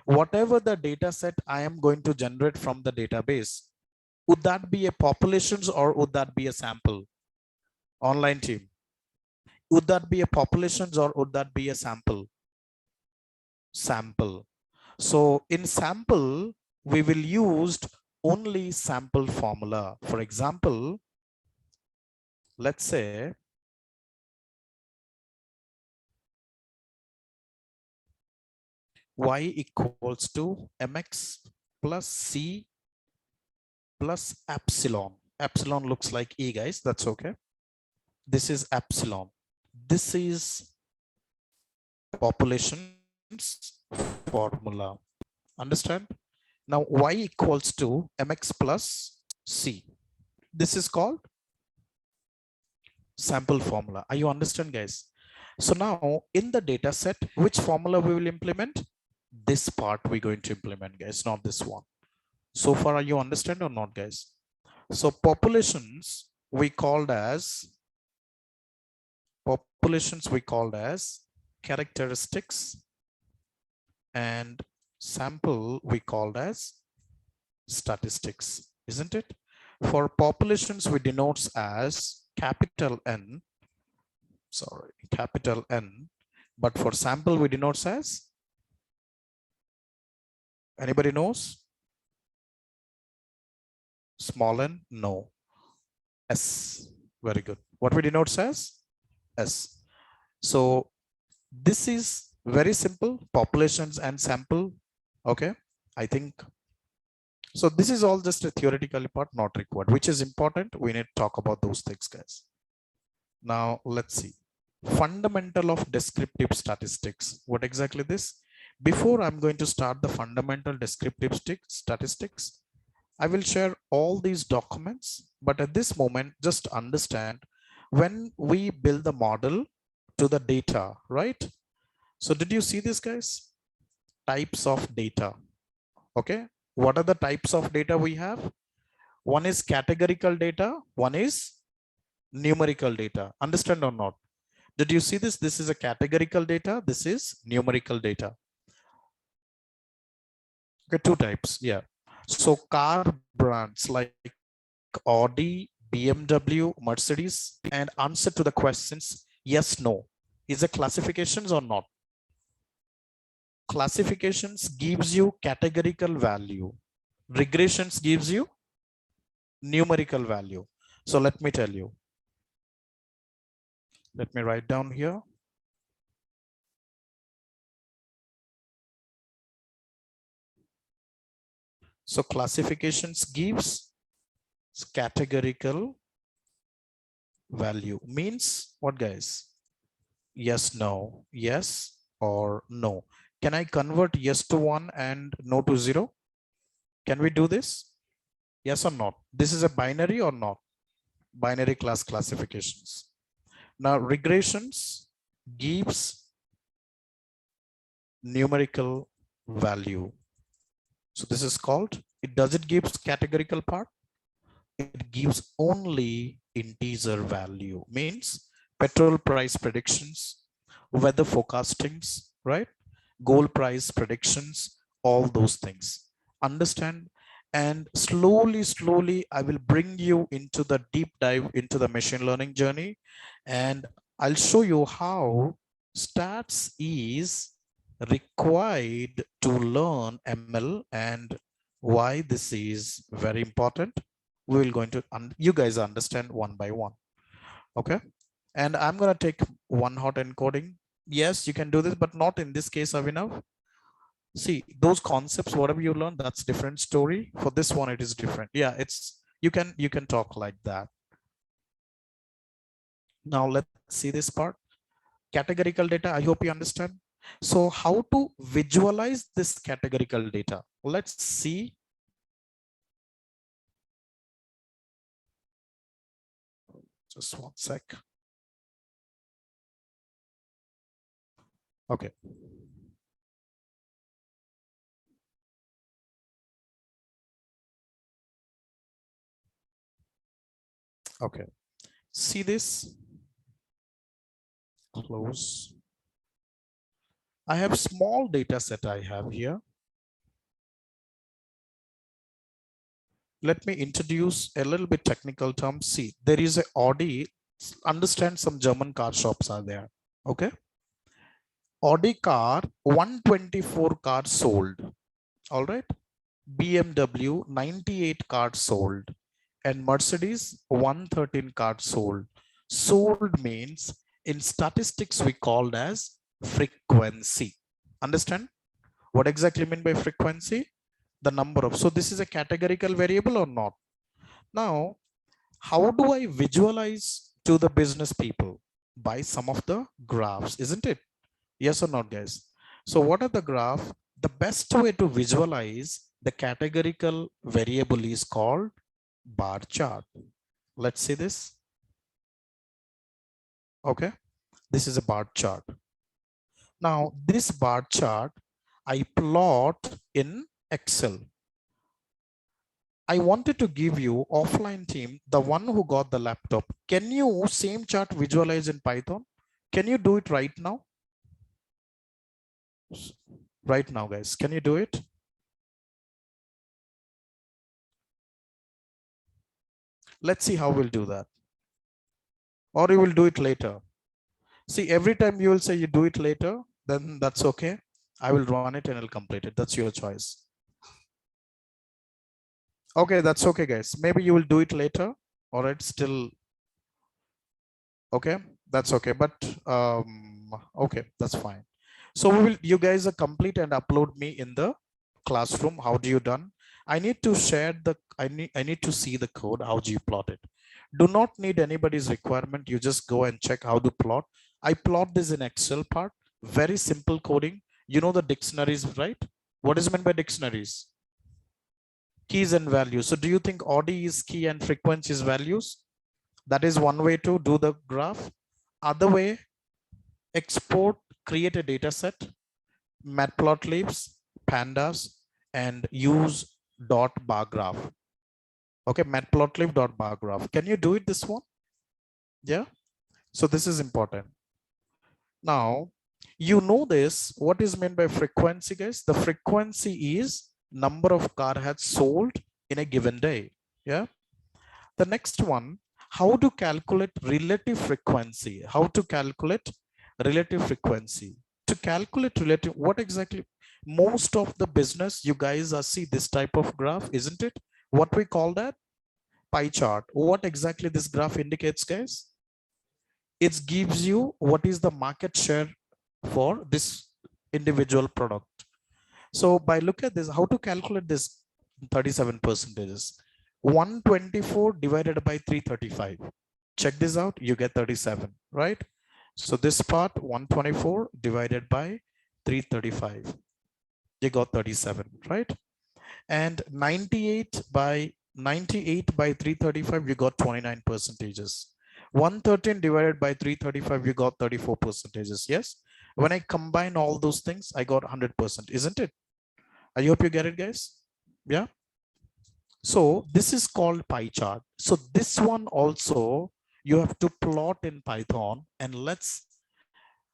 Whatever the data set I am going to generate from the database, would that be a populations or would that be a sample? Online team. Would that be a populations or would that be a sample? Sample. So in sample, we will use only sample formula. For example, let's say y equals to mx plus c plus epsilon. Epsilon looks like e, guys. That's okay. This is epsilon. This is populations formula. Understand? Now y equals to mx plus c. This is called sample formula. Are you understand, guys? So now in the data set, which formula we will implement? This part we're going to implement, guys, not this one. So far, are you understand or not, guys? So populations we called as characteristics, and sample we called as statistics, isn't it? For populations we denotes as capital N, but for sample we denotes as, anybody knows? Small n? No. S. Very good. What we denote as? S. So this is very simple, populations and sample. Okay, I think. So this is all just a theoretical part, not required. Which is important? We need to talk about those things, guys. Now let's see. Fundamental of descriptive statistics. What exactly this? Before I'm going to start the fundamental descriptive statistics, I will share all these documents, but at this moment, just understand when we build the model to the data, right? So did you see this, guys? Types of data. Okay. What are the types of data we have? One is categorical data. One is numerical data. Understand or not? Did you see this? This is a categorical data. This is numerical data. Okay, two types. Yeah. So car brands like Audi, BMW, Mercedes, and answer to the questions yes, no. Is it classifications or not? Classifications gives you categorical value. Regressions gives you numerical value. So let me tell you. Let me write down here. So classifications gives categorical value. Means what, guys? Yes, no, yes or no. Can I convert yes to 1 and no to 0? Can we do this? Yes or not? This is a binary or not? Binary class classifications. Now regressions gives numerical value. So this is called, does it gives categorical part? It gives only integer value. Means petrol price predictions, weather forecastings, right? Gold price predictions, all those things. Understand? And slowly, I will bring you into the deep dive into the machine learning journey. And I'll show you how stats is required to learn ML and why this is very important. We will going to, you guys understand one by one. Okay. And I'm going to take one hot encoding. Yes, you can do this, but not in this case, Avinav. See, those concepts, whatever you learn, that's different story. For this one, it is different. Yeah, it's, you can talk like that. Now let's see this part. Categorical data, I hope you understand. So how to visualize this categorical data? Let's see. Just one sec. Okay. Okay. See this? Close. I have small data set I have here. Let me introduce a little bit technical term. See, there is a Audi. Understand, some German car shops are there. Okay. Audi car, 124 cars sold. All right. BMW, 98 cars sold. And Mercedes, 113 cars sold. Sold means in statistics we called as frequency. Understand what exactly mean by frequency? The number of. So this is a categorical variable or not? Now, how do I visualize to the business people? By some of the graphs, isn't it? Yes or not, guys? So what are the graph? The best way to visualize the categorical variable is called bar chart. Let's see this. Okay, this is a bar chart. Now this bar chart I plot in Excel. I wanted to give you offline team, the one who got the laptop. Can you same chart visualize in Python? Can you do it right now? Right now, guys, can you do it? Let's see how we'll do that. Or you will do it later. See, every time you will say you do it later, then that's okay. I will run it and I'll complete it. That's your choice. Okay, that's okay, guys. Maybe you will do it later. All right, still okay. That's okay, but okay, that's fine. So we will, you guys are complete and upload me in the classroom. How do you done? I need to share the, I need to see the code. How do you plot it? Do not need anybody's requirement. You just go and check how to plot. I plot this in Excel part. Very simple coding. You know the dictionaries, right? What is meant by dictionaries? Keys and values. So do you think Audi is key and frequency is values? That is one way to do the graph. Other way, export, create a data set, matplotlibs, pandas, and use dot bar graph. Okay, matplotlib dot bar graph. Can you do it this one? Yeah. So this is important. Now, you know this, what is meant by frequency, guys? The frequency is number of car has sold in a given day. Yeah. The next one, how to calculate relative frequency? How to calculate relative frequency? To calculate relative, what exactly? Most of the business, you guys are see this type of graph, isn't it? What we call that? Pie chart. What exactly this graph indicates, guys? It gives you what is the market share for this individual product. So by look at this, how to calculate this 37 percentages? 124 divided by 335. Check this out, you get 37, right? So this part 124 divided by 335, you got 37, right? And 98 by 335, you got 29 percentages. 113 divided by 335, you got 34 percentages. Yes, when I combine all those things, I got 100%, isn't it? I hope you get it, guys. Yeah. So this is called pie chart. So this one also you have to plot in Python. And let's,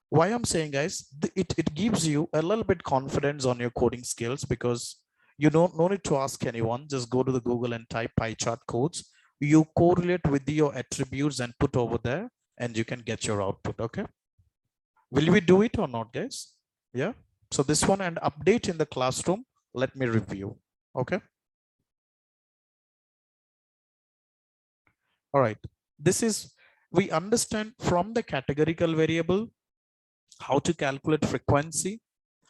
why I'm saying, guys, it gives you a little bit confidence on your coding skills, because you don't no need to ask anyone. Just go to the Google and type pie chart codes. You correlate with your attributes and put over there, and you can get your output. Okay. Will we do it or not, guys? Yeah. So this one and update in the classroom. Let me review. Okay. All right. This is, we understand from the categorical variable how to calculate frequency,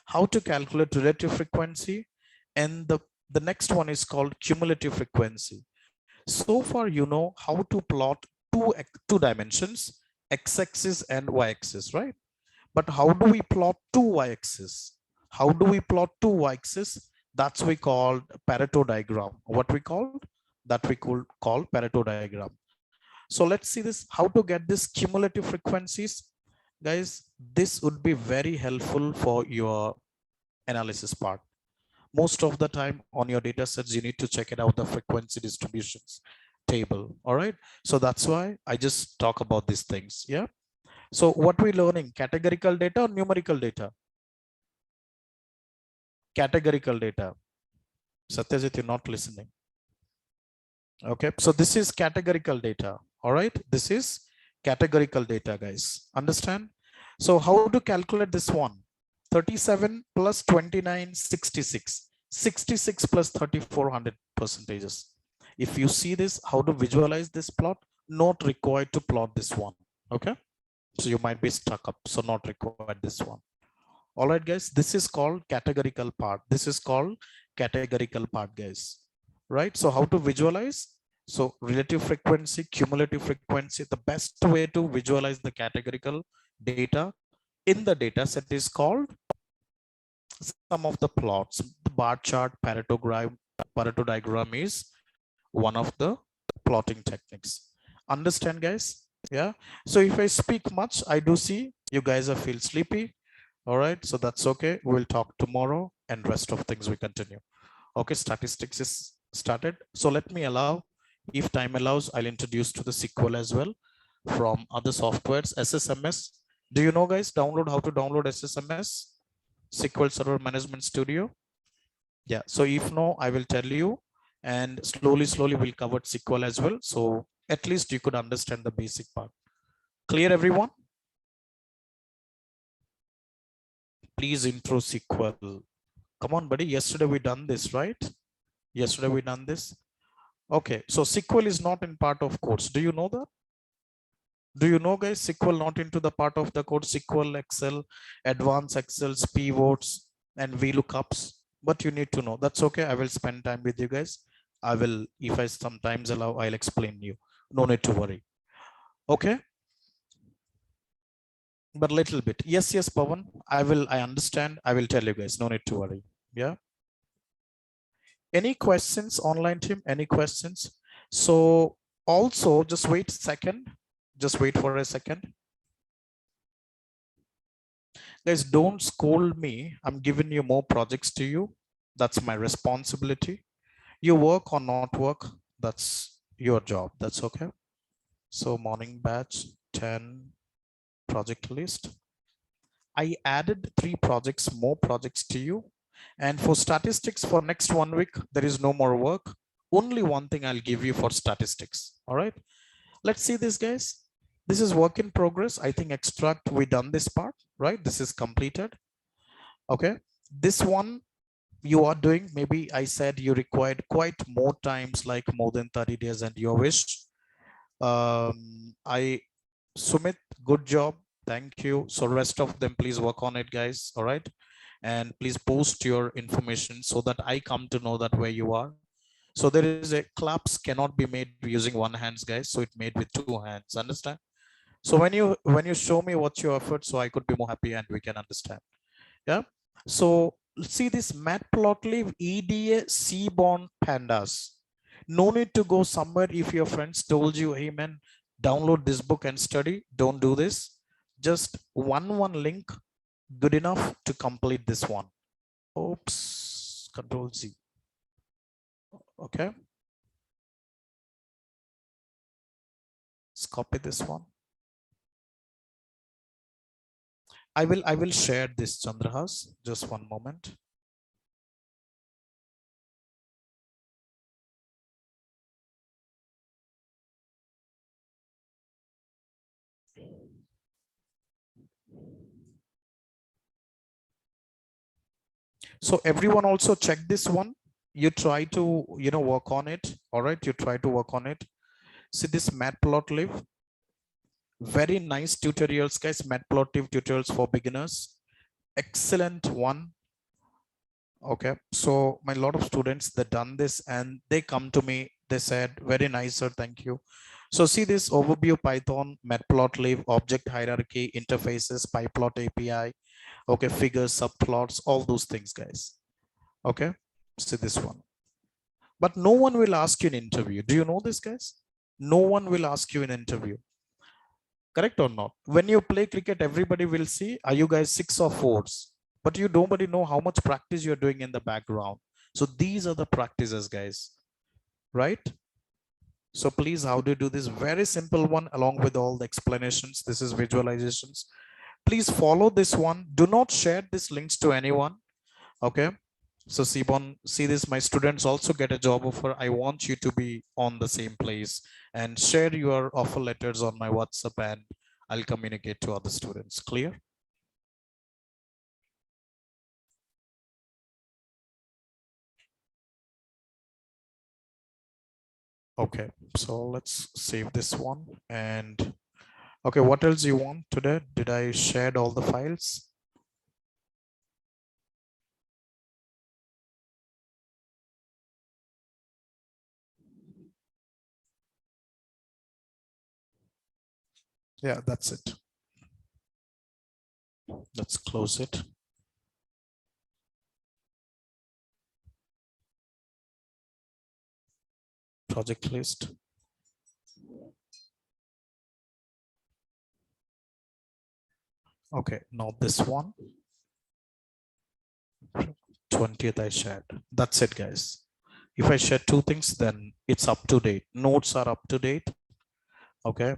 how to calculate relative frequency, and the next one is called cumulative frequency. So far, you know how to plot two dimensions, x-axis and y-axis, right? But how do we plot two y-axis? How do we plot two y-axis? That's we called Pareto diagram. What we called? That we could call Pareto diagram. So let's see this, how to get this cumulative frequencies. Guys, this would be very helpful for your analysis part. Most of the time on your data sets, you need to check it out, the frequency distributions. table. All right. So that's why I just talk about these things. Yeah. So what we learning, categorical data or numerical data? Categorical data. Satyajit, you're not listening. Okay. So this is categorical data. All right. This is categorical data, guys. Understand? So how to calculate this one? 37 plus 29, 66. 66 plus 3400 percentages. If you see this, how to visualize this plot? Not required to plot this one. Okay. So you might be stuck up. So not required this one. All right, guys. This is called categorical part. This is called categorical part, guys. Right. So how to visualize? So relative frequency, cumulative frequency, the best way to visualize the categorical data in the data set is called some of the plots. The bar chart, Pareto diagram is one of the plotting techniques. Understand, guys? Yeah. So if I speak much, I do see you guys are feel sleepy. All right. So that's okay. We'll talk tomorrow and rest of things we continue. Okay. Statistics is started. So let me allow, if time allows, I'll introduce to the SQL as well from other softwares. SSMS. Do you know, guys, how to download SSMS? SQL Server Management Studio. Yeah. So if no, I will tell you, and slowly we'll cover SQL as well. So at least you could understand the basic part. Clear, everyone? Please intro SQL. Come on, buddy. Yesterday we done this, right? Yesterday we done this. Okay. So SQL is not in part of codes. Do you know that? Do you know, guys, SQL not into the part of the code? SQL, Excel, advanced Excels, pivots, and VLOOKUPs. But you need to know. That's okay. I will spend time with you guys. I will, if I sometimes allow, I'll explain you. No need to worry. Okay. But little bit. Yes, Pawan. I understand. I will tell you guys. No need to worry. Yeah. Any questions, online team? Any questions? So also just wait a second. Just wait for a second. Guys, don't scold me. I'm giving you more projects to you. That's my responsibility. You work or not work, that's your job. That's okay. So morning batch, 10 project list. I added 3 projects, more projects to you. And for statistics for next 1 week, there is no more work. Only one thing I'll give you for statistics. All right. Let's see this, guys. This is work in progress. I think extract, we done this part, right? This is completed. Okay. This one you are doing, maybe I said you required quite more times, like more than 30 days and your wish. Sumit, good job. Thank you. So rest of them, please work on it, guys. All right. And please post your information so that I come to know that where you are. So there is a claps cannot be made using one hands, guys. So it made with 2 hands. Understand? So when you show me what's your effort, so I could be more happy and we can understand. Yeah. So see this matplotlib EDA Seaborn Pandas. No need to go somewhere. If your friends told you, hey man, download this book and study, don't do this. Just one link, good enough to complete this one. Oops, Control Z. Okay. Let's copy this one. I will share this, Chandrahas. Just one moment. So everyone also check this one. You try to, work on it. All right. You try to work on it. See this matplotlib. Very nice tutorials, guys. Matplotlib tutorials for beginners. Excellent one. Okay. So my lot of students, they done this and they come to me. They said, very nice, sir. Thank you. So see this overview, Python, matplotlib, object hierarchy, interfaces, pyplot API. Okay. Figures, subplots, all those things, guys. Okay. See this one. But no one will ask you in interview. Do you know this, guys? No one will ask you in interview. Correct or not? When you play cricket, everybody will see, are you guys 6 or 4s? But nobody know how much practice you're doing in the background. So these are the practices, guys. Right? So please, how do you do this? Very simple one along with all the explanations. This is visualizations. Please follow this one. Do not share these links to anyone. Okay. So Sibon, see this, my students also get a job offer. I want you to be on the same place and share your offer letters on my WhatsApp and I'll communicate to other students. Clear? Okay, so let's save this one. And okay, what else you want today? Did I share all the files? Yeah, that's it. Let's close it. Project list. Okay, now this one. 20th I shared. That's it, guys. If I share two things, then it's up to date. Notes are up to date. Okay.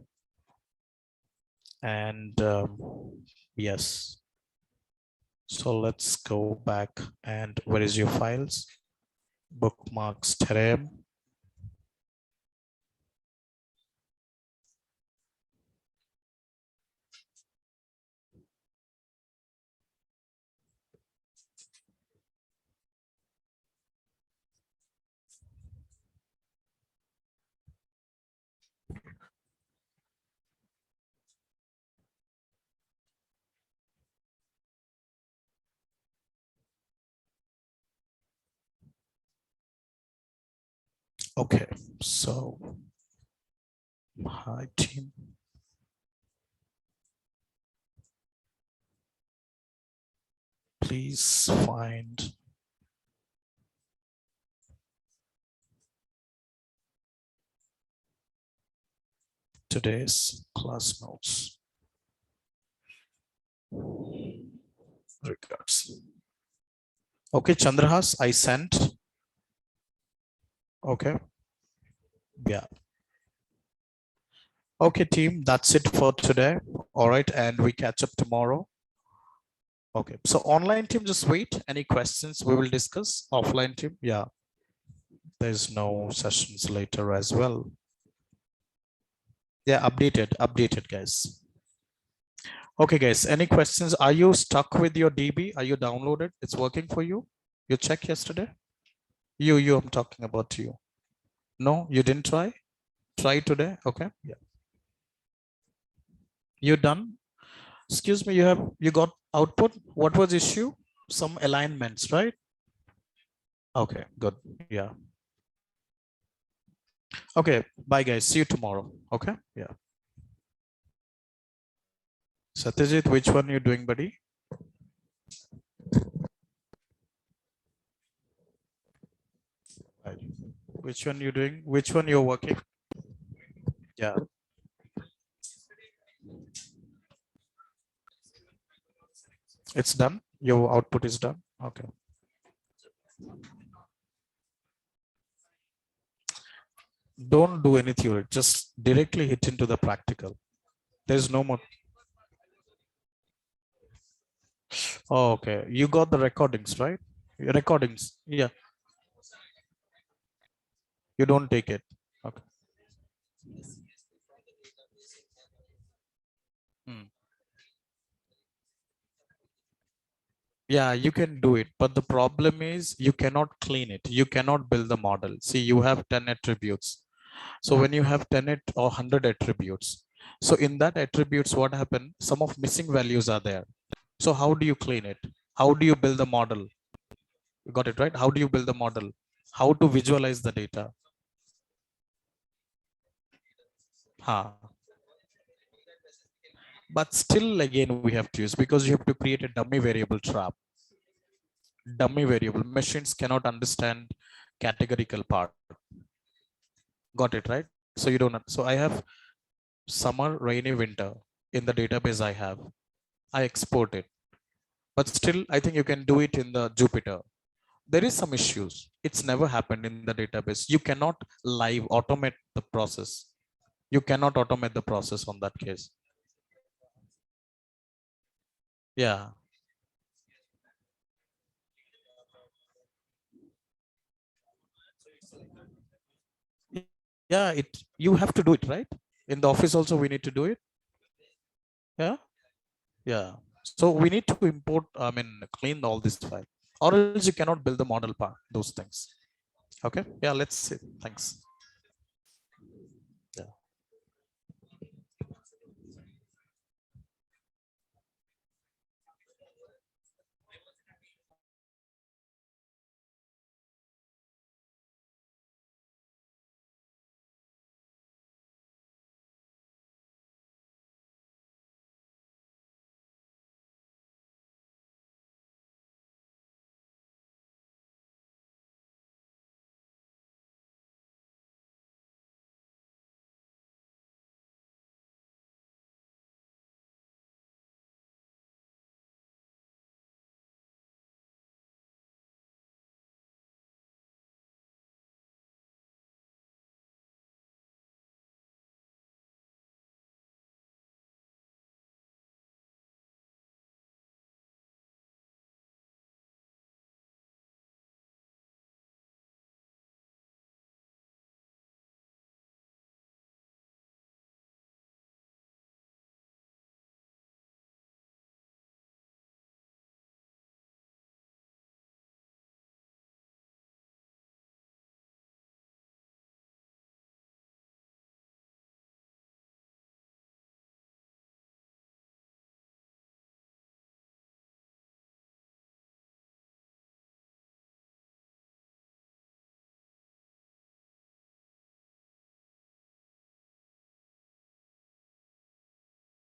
And yes. So let's go back and where is your files? Bookmarks, Terem. Okay, so hi team. Please find today's class notes. Regards. Okay, Chandrahas, I sent. Okay. Yeah. Okay, team, that's it for today. All right, and we catch up tomorrow. Okay, so online team, just wait. Any questions we will discuss? Offline team, yeah. There's no sessions later as well. Yeah, updated, guys. Okay, guys, any questions? Are you stuck with your DB? Are you downloaded? It's working for you? You checked yesterday? You, I'm talking about you. No, you didn't try? Try today, okay? Yeah. You done? Excuse me, you got output? What was issue? Some alignments, right? Okay, good, yeah. Okay, bye guys, see you tomorrow, okay? Yeah. Satyajit, which one you doing, buddy? Right. Which one you doing? Which one you're working? Yeah. It's done. Your output is done. Okay. Don't do any theory. Just directly hit into the practical. There's no more. Oh, okay. You got the recordings, right? Recordings. Yeah. You don't take it. Okay. Hmm. Yeah, you can do it. But the problem is you cannot clean it. You cannot build the model. See, you have 10 attributes. So when you have 10 or 100 attributes, so in that attributes, what happened? Some of missing values are there. So how do you clean it? How do you build the model? You got it right? How do you build the model? How to visualize the data? Huh. But still, again, we have to use because you have to create a dummy variable trap. Dummy variable. Machines cannot understand categorical part. Got it right? So you don't. So I have summer, rainy, winter in the database I have. I export it. But still, I think you can do it in the Jupyter. there is some issues. It's never happened in the database. You cannot live automate the process. You cannot automate the process on that case. Yeah. Yeah, you have to do it, right? In the office also we need to do it. Yeah. Yeah. So we need to import, clean all this file, or else you cannot build the model part, those things. Okay. Yeah, let's see. Thanks.